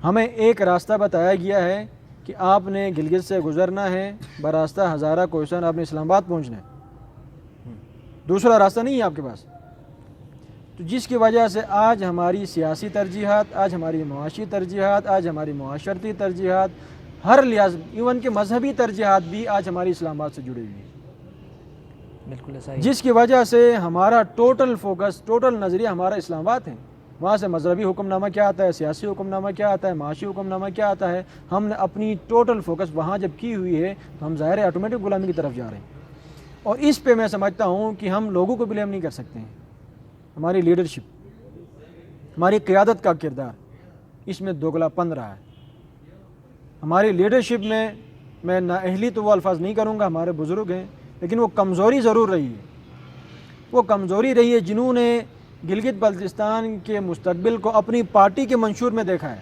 ہمیں ایک راستہ بتایا گیا ہے کہ آپ نے گلگت سے گزرنا ہے، براستہ ہزارہ کوہستان آپ نے اسلام آباد پہنچنا ہے، دوسرا راستہ نہیں ہے آپ کے پاس۔ تو جس کی وجہ سے آج ہماری سیاسی ترجیحات، آج ہماری معاشی ترجیحات، آج ہماری معاشرتی ترجیحات، ہر لحاظ ایون کہ مذہبی ترجیحات بھی آج ہماری اسلام آباد سے جڑی ہوئی ہیں۔ بالکل ایسا ہی، جس کی وجہ سے ہمارا ٹوٹل فوکس، ٹوٹل نظریہ ہمارا اسلام آباد ہے۔ وہاں سے مذہبی حکم نامہ کیا آتا ہے، سیاسی حکم نامہ کیا آتا ہے، معاشی حکم نامہ کیا آتا ہے، ہم نے اپنی ٹوٹل فوکس وہاں جب کی ہوئی ہے تو ہم ظاہر ہے آٹومیٹک غلامی کی طرف جا رہے ہیں۔ اور اس پہ میں سمجھتا ہوں کہ ہم لوگوں کو بلیم نہیں کر سکتے ہیں۔ ہماری لیڈرشپ، ہماری قیادت کا کردار اس میں دوگلا پن رہا ہے۔ ہماری لیڈرشپ میں نااہلی تو وہ الفاظ نہیں کروں گا، ہمارے بزرگ ہیں، لیکن وہ کمزوری ضرور رہی ہے۔ وہ کمزوری رہی ہے جنہوں نے گلگت بلتستان کے مستقبل کو اپنی پارٹی کے منشور میں دیکھا ہے،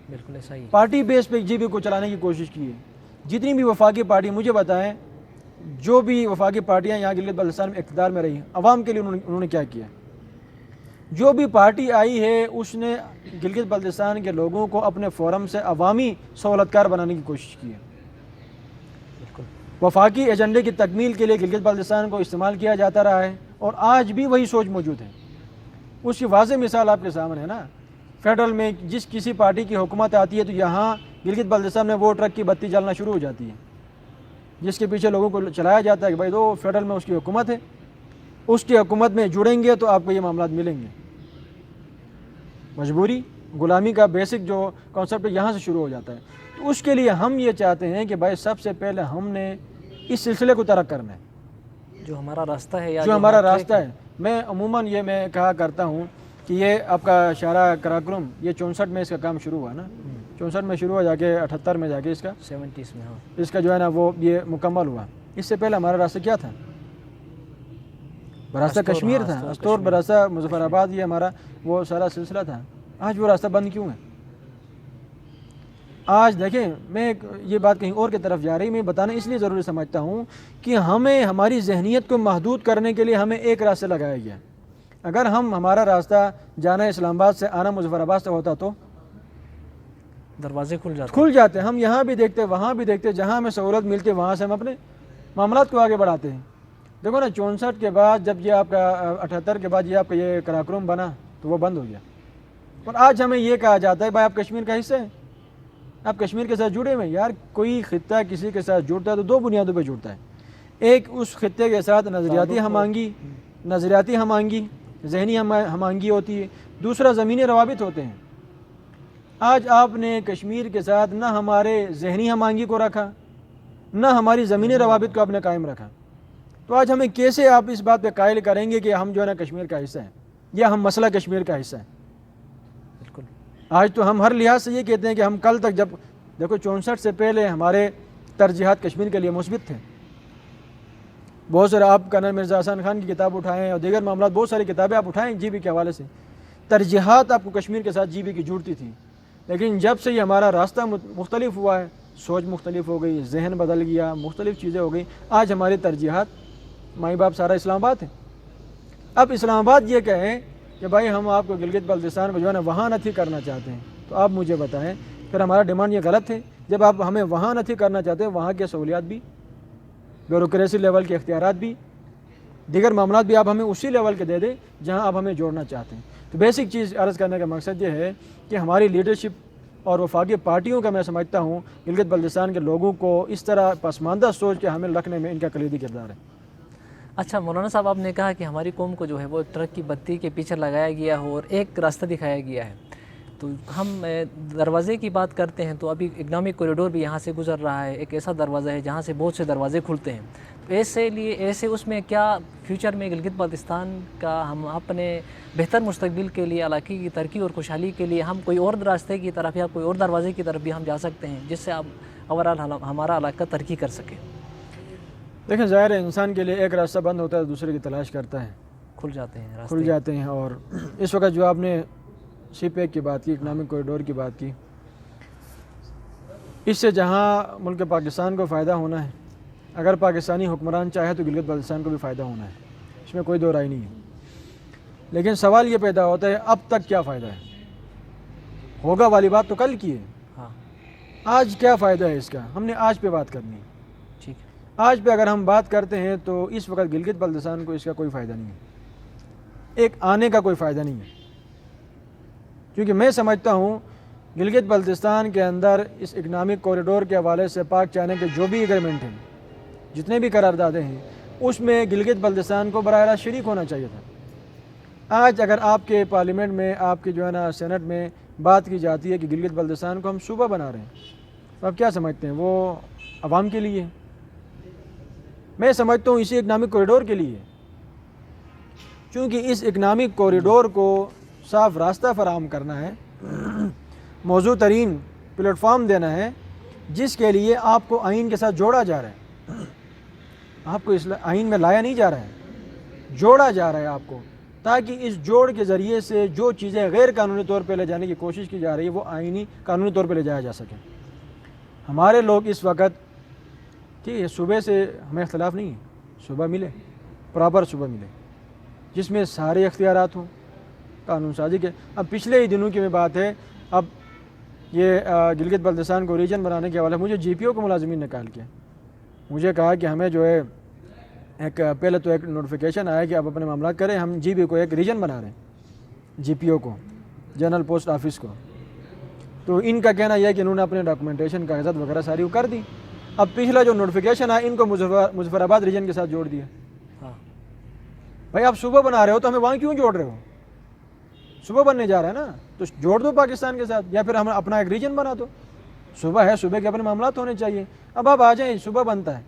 بالکل ایسا ہی، پارٹی بیس پہ جی بی کو چلانے کی کوشش کی ہے۔ جتنی بھی وفاقی پارٹی، مجھے بتائیں جو بھی وفاقی پارٹیاں یہاں گلگت بلتستان میں اقتدار میں رہی ہیں، عوام کے لیے انہوں نے کیا کیا؟ جو بھی پارٹی آئی ہے اس نے گلگت بلتستان کے لوگوں کو اپنے فورم سے عوامی سہولتکار بنانے کی کوشش کی ہے۔ وفاقی ایجنڈے کی تکمیل کے لیے گلگت بلتستان کو استعمال کیا جاتا رہا ہے، اور آج بھی وہی سوچ موجود ہے۔ اس کی واضح مثال آپ کے سامنے ہے نا۔ فیڈرل میں جس کسی پارٹی کی حکومت آتی ہے تو یہاں گلگت بلتستان میں وہ ٹرک کی بتی جلنا شروع ہو جاتی ہے جس کے پیچھے لوگوں کو چلایا جاتا ہے کہ بھائی دو فیڈرل میں اس کی حکومت ہے، اس کی حکومت میں جڑیں گے تو آپ کو یہ معاملات ملیں گے۔ مجبوری غلامی کا بیسک جو کانسیپٹ یہاں سے شروع ہو جاتا ہے۔ تو اس کے لیے ہم یہ چاہتے ہیں کہ بھائی سب سے پہلے ہم نے اس سلسلے کو ترک کرنا ہے، جو ہمارا راستہ ہے یا جو ہمارا راستہ ہے۔ میں عموماً یہ میں کہا کرتا ہوں کہ یہ آپ کا شارع کراکرم یہ 64 میں اس کا کام شروع ہوا نا، 64 میں شروع ہوا، جا کے 78 میں جا کے اس کا 70s میں، ہاں اس کا جو ہے نا وہ یہ مکمل ہوا۔ اس سے پہلے ہمارا راستہ کیا تھا؟ راستہ کشمیر تھا، استور براستہ مظفر آباد، یہ ہمارا وہ سارا سلسلہ تھا۔ آج وہ راستہ بند کیوں ہے؟ آج دیکھیں میں یہ بات کہیں اور کی طرف جا رہی، میں بتانا اس لیے ضروری سمجھتا ہوں کہ ہمیں ہماری ذہنیت کو محدود کرنے کے لیے ہمیں ایک راستہ لگایا گیا۔ اگر ہمارا راستہ جانا اسلام آباد سے آنا مظفر آباد سے ہوتا تو دروازے کھل جاتے۔ ہم یہاں بھی دیکھتے وہاں بھی دیکھتے، جہاں ہمیں سہولت ملتی ہے وہاں سے ہم اپنے معاملات کو آگے بڑھاتے ہیں۔ دیکھو نا 64 کے بعد جب یہ آپ کا 78 کے بعد یہ آپ کا یہ کراکرم بنا تو وہ بند ہو گیا، اور آج ہمیں یہ کہا جاتا ہے بھائی آپ کشمیر کا حصہ ہیں، آپ کشمیر کے ساتھ جڑے ہوئے ہیں۔ یار کوئی خطہ کسی کے ساتھ جڑتا ہے تو دو بنیادوں پہ جڑتا ہے، ایک اس خطے کے ساتھ نظریاتی ہم آہنگی ذہنی ہم آہنگی ہوتی ہے، دوسرا زمینی روابط ہوتے ہیں۔ آج آپ نے کشمیر کے ساتھ نہ ہمارے ذہنی ہم آہنگی کو رکھا، نہ ہماری زمینی روابط کو آپ نے قائم رکھا، تو آج ہمیں کیسے آپ اس بات پہ قائل کریں گے کہ ہم جو ہے نا کشمیر کا حصہ ہیں یا ہم مسئلہ کشمیر کا حصہ ہیں؟ بالکل۔ آج تو ہم ہر لحاظ سے یہ کہتے ہیں کہ ہم کل تک، جب دیکھو 64 سے پہلے ہمارے ترجیحات کشمیر کے لیے مثبت تھے۔ بہت سارے آپ کرنل مرزا حسن خان کی کتاب اٹھائیں اور دیگر معاملات، بہت ساری کتابیں آپ اٹھائیں جی بی کے حوالے سے، ترجیحات آپ کو کشمیر کے ساتھ جی بی کی جڑتی تھی۔ لیکن جب سے یہ ہمارا راستہ مختلف ہوا ہے، سوچ مختلف ہو گئی، ذہن بدل گیا، مختلف چیزیں ہو گئی، آج ہماری ترجیحات مائی باپ سارا اسلام آباد ہے۔ اب اسلام آباد یہ کہیں کہ بھائی ہم آپ کو گلگت بلتستان میں جو ہے نا وہاں نتھی کرنا چاہتے ہیں، تو آپ مجھے بتائیں پھر ہمارا ڈیمانڈ یہ غلط ہے؟ جب آپ ہمیں وہاں نتھی کرنا چاہتے ہیں، وہاں کے سہولیات بھی، بیوروکریسی لیول کے اختیارات بھی، دیگر معاملات بھی آپ ہمیں اسی لیول کے دے دیں جہاں آپ ہمیں جوڑنا چاہتے ہیں۔ تو بیسک چیز عرض کرنے کا مقصد یہ ہے کہ ہماری لیڈرشپ اور وفاقی پارٹیوں کا میں سمجھتا ہوں گلگت بلتستان کے لوگوں کو اس طرح پسماندہ سوچ کے حامل رکھنے میں ان کا کلیدی کردار ہے۔ اچھا مولانا صاحب، آپ نے کہا کہ ہماری قوم کو جو ہے وہ ٹرک کی بتی کے پیچھے لگایا گیا ہے اور ایک راستہ دکھایا گیا ہے، تو ہم دروازے کی بات کرتے ہیں تو ابھی اکنامک کوریڈور بھی یہاں سے گزر رہا ہے، ایک ایسا دروازہ ہے جہاں سے بہت سے دروازے کھلتے ہیں، تو ایسے اس میں کیا فیوچر میں گلگت بلتستان کا ہم اپنے بہتر مستقبل کے لیے، علاقے کی ترقی اور خوشحالی کے لیے ہم کوئی اور راستے کی طرف یا کوئی اور دروازے کی طرف بھی ہم جا سکتے ہیں جس سے ہمارا علاقہ ترقی کر سکے؟ دیکھیں ظاہر ہے انسان کے لیے ایک راستہ بند ہوتا ہے دوسرے کی تلاش کرتا ہے، کھل جاتے ہیں راستے، کھل جاتے ہیں۔ اور اس وقت جو آپ نے سی پیک کی بات کی، اکنامک کوریڈور کی بات کی، اس سے جہاں ملک پاکستان کو فائدہ ہونا ہے، اگر پاکستانی حکمران چاہے تو گلگت بلتستان کو بھی فائدہ ہونا ہے، اس میں کوئی دو رائے نہیں ہے۔ لیکن سوال یہ پیدا ہوتا ہے اب تک کیا فائدہ ہے؟ ہوگا والی بات تو کل کی ہے، ہاں آج کیا فائدہ ہے اس کا؟ ہم نے آج پہ بات کرنی ہے۔ ٹھیک ہے، آج پہ اگر ہم بات کرتے ہیں تو اس وقت گلگت بلتستان کو اس کا کوئی فائدہ نہیں ہے، ایک آنے کا کوئی فائدہ نہیں ہے، کیونکہ میں سمجھتا ہوں گلگت بلتستان کے اندر اس اکنامک کوریڈور کے حوالے سے پاک چائنا کے جو بھی ایگریمنٹ ہیں، جتنے بھی قراردادیں ہیں، اس میں گلگت بلتستان کو براہ راست شریک ہونا چاہیے تھا۔ آج اگر آپ کے پارلیمنٹ میں، آپ کے جو ہے نا سینٹ میں بات کی جاتی ہے کہ گلگت بلتستان کو ہم صوبہ بنا رہے ہیں، تو آپ کیا سمجھتے ہیں؟ وہ عوام کے لیے؟ میں سمجھتا ہوں اسی اکنامک کوریڈور کے لیے، چونکہ اس اکنامک کوریڈور کو صاف راستہ فراہم کرنا ہے، موزوں ترین پلیٹ فارم دینا ہے، جس کے لیے آپ کو آئین کے ساتھ جوڑا جا رہا ہے۔ آپ کو اس آئین میں لایا نہیں جا رہا ہے، جوڑا جا رہا ہے آپ کو، تاکہ اس جوڑ کے ذریعے سے جو چیزیں غیر قانونی طور پہ لے جانے کی کوشش کی جا رہی ہے وہ آئینی قانونی طور پہ لے جایا جا سکے۔ ہمارے لوگ اس وقت، ٹھیک ہے صوبے سے ہمیں اختلاف نہیں ہے، صوبہ ملے، پراپر صوبہ ملے جس میں سارے اختیارات ہوں قانون سازی کے۔ اب پچھلے ہی دنوں کی میں بات ہے، اب یہ گلگت بلتستان کو ریجن بنانے کے حوالے مجھے جی پی او کو ملازمین نے کال کیا، مجھے کہا کہ ہمیں جو ہے ایک پہلے تو ایک نوٹیفیکیشن آیا کہ آپ اپنے معاملات کریں، ہم جی بی کو ایک ریجن بنا رہے ہیں، جی پی او کو، جنرل پوسٹ آفس کو، تو ان کا کہنا یہ ہے کہ انہوں نے اپنے ڈاکومنٹیشن کاغذات وغیرہ ساری وہ کر دی. اب پچھلا جو نوٹیفیکیشن ہے ان کو مظفر آباد ریجن کے ساتھ جوڑ دیا. ہاں بھائی آپ صوبہ بنا رہے ہو تو ہمیں وہاں کیوں جوڑ رہے ہو؟ صوبہ بننے جا رہا ہے نا تو جوڑ دو پاکستان کے ساتھ، یا پھر ہم اپنا ایک ریجن بنا دو. صوبہ ہے، صوبے کے اپنے معاملات ہونے چاہیے. اب آپ آ جائیں، صوبہ بنتا ہے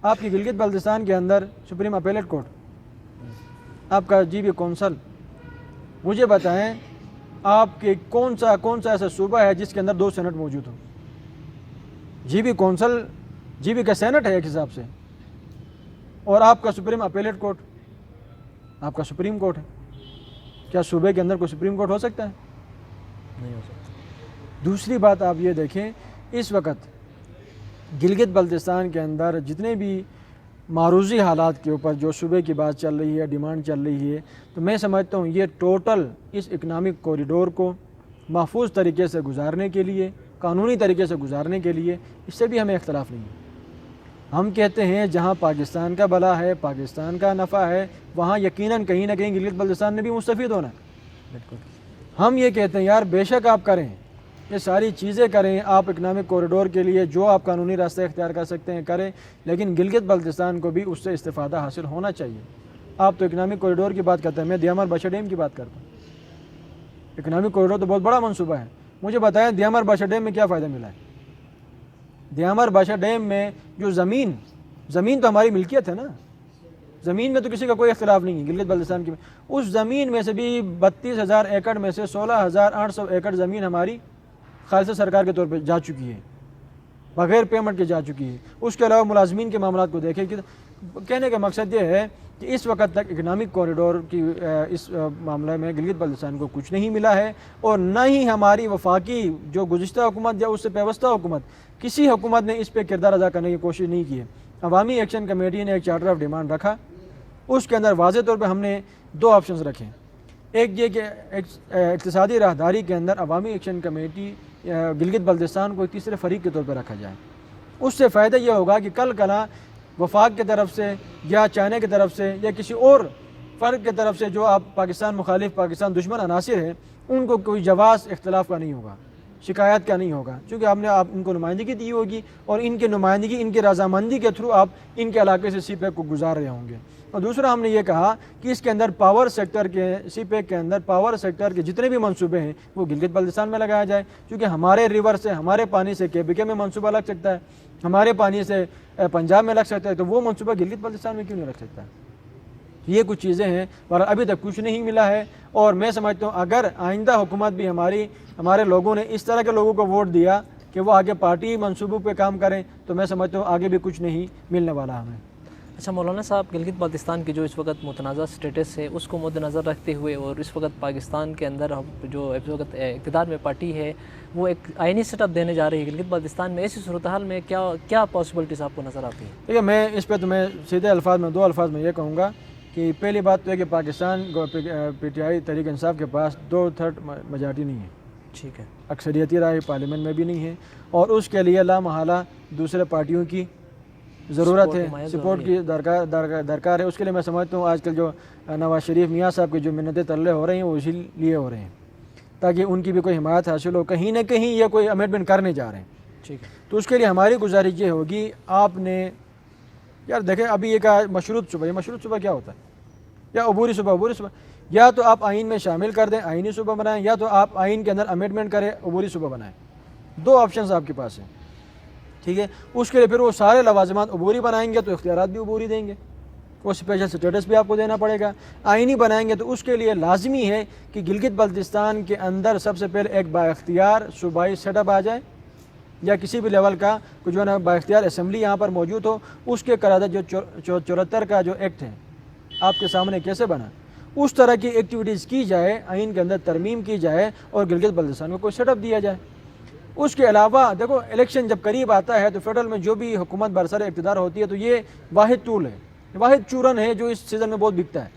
آپ کی گلگت بلتستان کے اندر سپریم اپیلیٹ کورٹ، آپ کا جی بی کونسل، مجھے بتائیں آپ کے کون سا ایسا صوبہ ہے جس کے اندر 2 سینٹ موجود ہو؟ G B council G B کا سینٹ ہے ایک حساب سے، اور آپ کا سپریم اپیلیٹ کورٹ آپ کا سپریم کورٹ ہے. کیا صوبے کے اندر کوئی سپریم کورٹ ہو سکتا ہے؟ نہیں ہو سکتا. دوسری بات آپ یہ دیکھیں، اس وقت گلگت بلتستان کے اندر جتنے بھی معروضی حالات کے اوپر جو صوبے کی بات چل رہی ہے، ڈیمانڈ چل رہی ہے، تو میں سمجھتا ہوں یہ ٹوٹل اس اکنامک کوریڈور کو محفوظ طریقے سے گزارنے کے لیے، قانونی طریقے سے گزارنے کے لیے اس سے بھی ہمیں اختلاف نہیں ہے. ہم کہتے ہیں جہاں پاکستان کا بھلا ہے، پاکستان کا نفع ہے، وہاں یقیناً کہیں نہ کہیں گلگت بلتستان نے بھی مستفید ہونا ہے. بالکل. ہم یہ کہتے ہیں یار بے شک آپ کریں، یہ ساری چیزیں کریں، آپ اکنامک کوریڈور کے لیے جو آپ قانونی راستہ اختیار کر سکتے ہیں کریں، لیکن گلگت بلتستان کو بھی اس سے استفادہ حاصل ہونا چاہیے. آپ تو اکنامک کوریڈور کی بات کرتے ہیں، میں دیامار باشا ڈیم کی بات کرتا ہوں. اکنامک کوریڈور تو بہت بڑا منصوبہ ہے. مجھے بتائیں دیامار باشا ڈیم میں کیا فائدہ ملا ہے؟ دیامار باشا ڈیم میں جو زمین تو ہماری ملکیت ہے نا، زمین میں تو کسی کا کوئی اختلاف نہیں ہے. گلگت بلتستان کی اس زمین میں سے بھی 32,000 ایکڑ میں سے 16,800 ایکڑ زمین ہماری خالصہ سرکار کے طور پہ جا چکی ہے، بغیر پیمنٹ کے جا چکی ہے. اس کے علاوہ ملازمین کے معاملات کو دیکھیں کہ کہنے کا مقصد یہ ہے کہ اس وقت تک اکنامک کوریڈور کی اس معاملے میں گلگت بلتستان کو کچھ نہیں ملا ہے، اور نہ ہی ہماری وفاقی جو گزشتہ حکومت یا اس سے پیوستہ حکومت کسی حکومت نے اس پہ کردار ادا کرنے کی کوشش نہیں کی ہے. عوامی ایکشن کمیٹی نے ایک چارٹر آف ڈیمانڈ رکھا، اس کے اندر واضح طور پہ ہم نے 2 آپشنز رکھے. ایک یہ کہ اقتصادی راہداری کے اندر عوامی ایکشن کمیٹی گلگت بلتستان کو ایک تیسرے فریق کے طور پہ رکھا جائے. اس سے فائدہ یہ ہوگا کہ کل کلا وفاق کی طرف سے یا چائنا کی طرف سے یا کسی اور فرق کی طرف سے جو آپ پاکستان مخالف، پاکستان دشمن عناصر ہیں، ان کو کوئی جواز اختلاف کا نہیں ہوگا، شکایت کا نہیں ہوگا، چونکہ آپ نے ان کو نمائندگی دی ہوگی اور ان کی نمائندگی، ان کی رضامندی کے تھرو آپ ان کے علاقے سے سی پیک کو گزار رہے ہوں گے. اور دوسرا ہم نے یہ کہا کہ اس کے اندر پاور سیکٹر کے سی پیک کے اندر پاور سیکٹر کے جتنے بھی منصوبے ہیں وہ گلگت بلتستان میں لگایا جائے، کیونکہ ہمارے ریور سے، ہمارے پانی سے KBK میں منصوبہ لگ سکتا ہے، ہمارے پانی سے پنجاب میں لگ سکتا ہے، تو وہ منصوبہ گلگت بلتستان میں کیوں نہیں لگ سکتا؟ یہ کچھ چیزیں ہیں پر ابھی تک کچھ نہیں ملا ہے. اور میں سمجھتا ہوں اگر آئندہ حکومت بھی ہمارے لوگوں نے اس طرح کے لوگوں کو ووٹ دیا کہ وہ آگے پارٹی منصوبوں پہ کام کریں، تو میں سمجھتا ہوں آگے بھی کچھ نہیں ملنے والا ہمیں. اچھا مولانا صاحب، گلگت بلتستان کی جو اس وقت متنازع سٹیٹس ہے اس کو مد نظر رکھتے ہوئے، اور اس وقت پاکستان کے اندر جو اس وقت اقتدار میں پارٹی ہے وہ ایک آئینی سیٹ اپ دینے جا رہی ہے گلگت بلتستان میں، ایسی صورتحال میں کیا پاسبلٹیز آپ کو نظر آتی ہیں؟ دیکھیے میں اس پہ تو میں سیدھے الفاظ میں 2 الفاظ میں یہ کہوں گا کہ پہلی بات تو ہے کہ پاکستان PTI تحریک انصاف کے پاس 2/3 میجارٹی نہیں ہے. ٹھیک ہے. اکثریتی رائے پارلیمنٹ میں بھی نہیں ہے، اور اس کے لیے لامحالہ دوسرے پارٹیوں کی ضرورت ہے، سپورٹ کی درکار ہے. اس کے لیے میں سمجھتا ہوں آج کل جو نواز شریف میاں صاحب کی جو منتیں ترلے ہو رہے ہیں وہ اسی لیے ہو رہے ہیں تاکہ ان کی بھی کوئی حمایت حاصل ہو. کہیں نہ کہیں یہ کوئی امینڈمنٹ کرنے جا رہے ہیں. ٹھیک ہے. تو اس کے لیے ہماری گزارش یہ ہوگی، آپ نے یار دیکھیں ابھی یہ کہا مشروط صوبہ، یہ مشروط صوبہ کیا ہوتا ہے؟ یا عبوری صوبہ، یا تو آپ آئین میں شامل کر دیں، آئینی صوبہ بنائیں، یا تو آپ آئین کے اندر امینڈمنٹ کریں، عبوری صوبہ بنائیں. 2 آپشنز آپ کے پاس ہیں. ٹھیک ہے. اس کے لیے پھر وہ سارے لوازمات عبوری بنائیں گے تو اختیارات بھی عبوری دیں گے، وہ اسپیشل سٹیٹس بھی آپ کو دینا پڑے گا. آئینی بنائیں گے تو اس کے لیے لازمی ہے کہ گلگت بلتستان کے اندر سب سے پہلے ایک بااختیار صوبائی سیٹ اپ آ جائے، یا کسی بھی لیول کا کوئی جو ہے نا بااختیار اسمبلی یہاں پر موجود ہو. اس کے قرارداد جو 74 کا جو ایکٹ ہے آپ کے سامنے کیسے بنا، اس طرح کی ایکٹیویٹیز کی جائے، آئین کے اندر ترمیم کی جائے اور گلگت بلتستان کو کوئی سیٹ اپ دیا جائے. اس کے علاوہ دیکھو الیکشن جب قریب آتا ہے تو فیڈرل میں جو بھی حکومت برسر اقتدار ہوتی ہے تو یہ واحد ٹول ہے، واحد چورن ہے جو اس سیزن میں بہت بکتا ہے.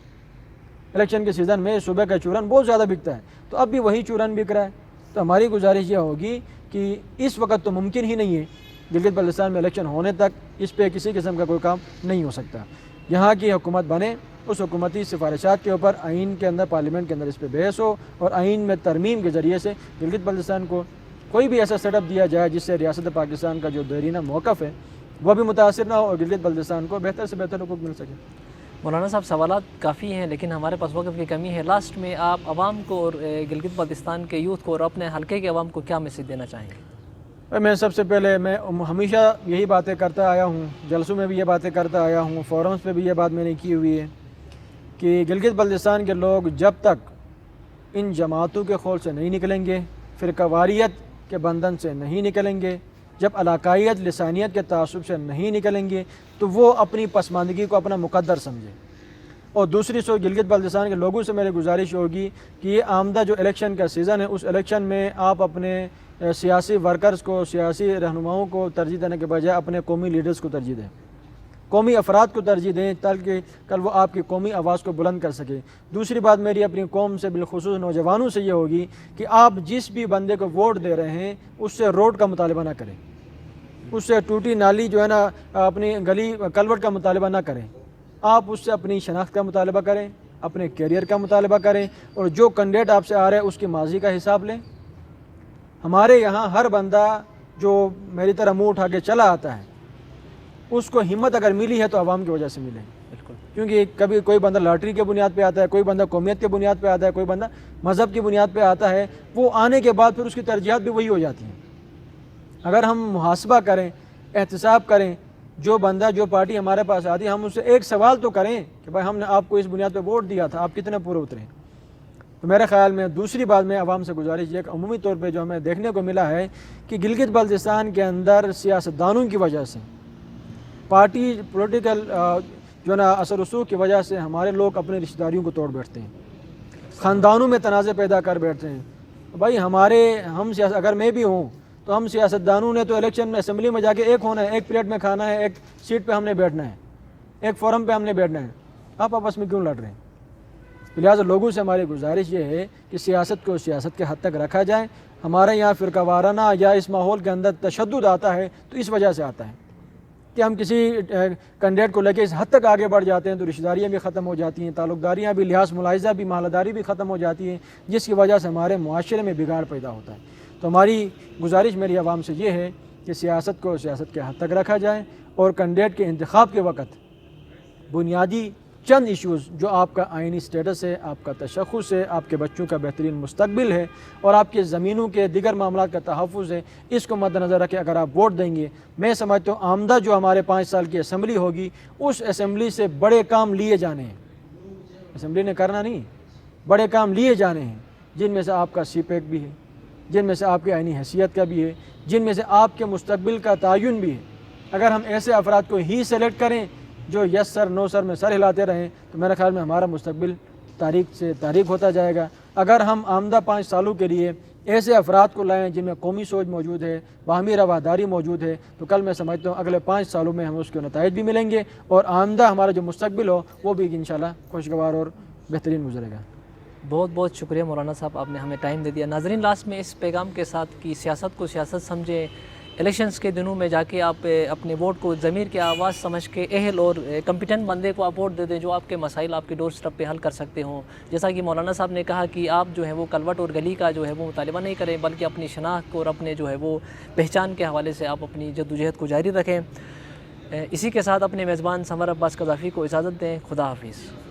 الیکشن کے سیزن میں صبح کا چورن بہت زیادہ بکتا ہے، تو اب بھی وہی چورن بک رہا ہے. تو ہماری گزارش یہ ہوگی کہ اس وقت تو ممکن ہی نہیں ہے، گلگت بلتستان میں الیکشن ہونے تک اس پہ کسی قسم کا کوئی کام نہیں ہو سکتا. یہاں کی حکومت بنے، اس حکومتی سفارشات کے اوپر آئین کے اندر، پارلیمنٹ کے اندر اس پہ بحث ہو، اور آئین میں ترمیم کے ذریعے سے گلگت بلتستان کو کوئی بھی ایسا سیٹ اپ دیا جائے جس سے ریاست پاکستان کا جو دیرینہ موقف ہے وہ بھی متاثر نہ ہو اور گلگت بلتستان کو بہتر سے بہتر حقوق مل سکے۔ مولانا صاحب سوالات کافی ہیں لیکن ہمارے پاس وقت کی کمی ہے، لاسٹ میں آپ عوام کو اور گلگت بلتستان کے یوتھ کو اور اپنے حلقے کے عوام کو کیا میسیج دینا چاہیں گے؟ میں سب سے پہلے میں ہمیشہ یہی باتیں کرتا آیا ہوں، جلسوں میں بھی یہ باتیں کرتا آیا ہوں، فورمز پہ بھی یہ بات میں نے کی ہوئی ہے کہ گلگت بلتستان کے لوگ جب تک ان جماعتوں کے خول سے نہیں نکلیں گے، فرقہ واریت کے بندھن سے نہیں نکلیں گے، جب علاقائیت لسانیت کے تعصب سے نہیں نکلیں گے تو وہ اپنی پسماندگی کو اپنا مقدر سمجھیں۔ اور دوسری سو گلگت بلتستان کے لوگوں سے میری گزارش ہوگی کہ یہ آمدہ جو الیکشن کا سیزن ہے اس الیکشن میں آپ اپنے سیاسی ورکرز کو، سیاسی رہنماؤں کو ترجیح دینے کے بجائے اپنے قومی لیڈرز کو ترجیح دیں، قومی افراد کو ترجیح دیں تاکہ کل وہ آپ کی قومی آواز کو بلند کر سکے۔ دوسری بات میری اپنی قوم سے بالخصوص نوجوانوں سے یہ ہوگی کہ آپ جس بھی بندے کو ووٹ دے رہے ہیں اس سے روڈ کا مطالبہ نہ کریں، اس سے ٹوٹی نالی جو ہے نا اپنی گلی کلوٹ کا مطالبہ نہ کریں، آپ اس سے اپنی شناخت کا مطالبہ کریں، اپنے کیریئر کا مطالبہ کریں اور جو کینڈیڈیٹ آپ سے آ رہا ہے اس کی ماضی کا حساب لیں۔ ہمارے یہاں ہر بندہ جو میری طرح منہ اٹھا کے چلا آتا ہے اس کو ہمت اگر ملی ہے تو عوام کی وجہ سے ملے، بالکل، کیونکہ کبھی کوئی بندہ لاٹری کے بنیاد پہ آتا ہے، کوئی بندہ قومیت کے بنیاد پہ آتا ہے، کوئی بندہ مذہب کی بنیاد پہ آتا ہے، وہ آنے کے بعد پھر اس کی ترجیحات بھی وہی ہو جاتی ہیں۔ اگر ہم محاسبہ کریں، احتساب کریں، جو بندہ جو پارٹی ہمارے پاس آتی ہے ہم اس سے ایک سوال تو کریں کہ بھائی ہم نے آپ کو اس بنیاد پہ ووٹ دیا تھا، آپ کتنے پورے اترے۔ تو میرے خیال میں دوسری بات میں عوام سے گزارش یہ کہ عمومی طور پہ جو ہمیں دیکھنے کو ملا ہے کہ گلگت بلتستان کے اندر سیاستدانوں کی وجہ سے، پارٹی پولیٹیکل جو نا اثر رسوخ کی وجہ سے ہمارے لوگ اپنے رشتہ داریوں کو توڑ بیٹھتے ہیں، خاندانوں میں تنازع پیدا کر بیٹھتے ہیں۔ بھائی اگر میں بھی ہوں تو ہم سیاستدانوں نے تو الیکشن میں اسمبلی میں جا کے ایک ہونا ہے، ایک پلیٹ میں کھانا ہے، ایک سیٹ پہ ہم نے بیٹھنا ہے، ایک فورم پہ ہم نے بیٹھنا ہے، آپ آپس میں کیوں لڑ رہے ہیں؟ لہٰذا لوگوں سے ہماری گزارش یہ ہے کہ سیاست کو سیاست کے حد تک رکھا جائے۔ ہمارے یہاں فرقہ وارانہ یا اس ماحول کے اندر تشدد آتا ہے تو اس وجہ سے آتا ہے کہ ہم کسی کینڈیڈیٹ کو لے کے اس حد تک آگے بڑھ جاتے ہیں تو رشتہ داریاں بھی ختم ہو جاتی ہیں، تعلق داریاں بھی، لحاظ ملاحظہ بھی، محلہ داری بھی ختم ہو جاتی ہیں، جس کی وجہ سے ہمارے معاشرے میں بگاڑ پیدا ہوتا ہے۔ تو ہماری گزارش میری عوام سے یہ ہے کہ سیاست کو سیاست کے حد تک رکھا جائے اور کینڈیڈیٹ کے انتخاب کے وقت بنیادی چند ایشوز جو آپ کا آئینی سٹیٹس ہے، آپ کا تشخص ہے، آپ کے بچوں کا بہترین مستقبل ہے اور آپ کے زمینوں کے دیگر معاملات کا تحفظ ہے، اس کو مد نظر رکھے اگر آپ ووٹ دیں گے، میں سمجھتا ہوں آمدہ جو ہمارے 5 سال کی اسمبلی ہوگی اس اسمبلی سے بڑے کام لیے جانے ہیں، اسمبلی نے کرنا نہیں، بڑے کام لیے جانے ہیں، جن میں سے آپ کا سی پیک بھی ہے، جن میں سے آپ کی آئینی حیثیت کا بھی ہے، جن میں سے آپ کے مستقبل کا تعین بھی ہے۔ اگر ہم ایسے افراد کو ہی سلیکٹ کریں جو یس سر نو سر میں سر ہلاتے رہیں تو میرے خیال میں ہمارا مستقبل تاریخ سے تاریخ ہوتا جائے گا۔ اگر ہم آمدہ 5 سالوں کے لیے ایسے افراد کو لائیں جن میں قومی سوچ موجود ہے، باہمی رواداری موجود ہے، تو کل میں سمجھتا ہوں اگلے 5 سالوں میں ہمیں اس کے نتائج بھی ملیں گے اور آمدہ ہمارا جو مستقبل ہو وہ بھی انشاءاللہ خوشگوار اور بہترین گزرے گا۔ بہت بہت شکریہ مولانا صاحب، آپ نے ہمیں ٹائم دے دیا۔ ناظرین، لاسٹ میں اس پیغام کے ساتھ کہ سیاست کو سیاست سمجھیں، الیکشنز کے دنوں میں جا کے آپ اپنے ووٹ کو ضمیر کی آواز سمجھ کے اہل اور کمپیٹنٹ بندے کو آپ ووٹ دے دیں جو آپ کے مسائل آپ کے ڈور اسٹیپ پہ حل کر سکتے ہوں۔ جیسا کہ مولانا صاحب نے کہا کہ آپ جو ہے وہ کلوٹ اور گلی کا جو ہے وہ مطالبہ نہیں کریں بلکہ اپنی شناخت کو اور اپنے جو ہے وہ پہچان کے حوالے سے آپ اپنی جدوجہد کو جاری رکھیں۔ اسی کے ساتھ اپنے میزبان سمر عباس قذافی کو اجازت دیں۔ خدا حافظ۔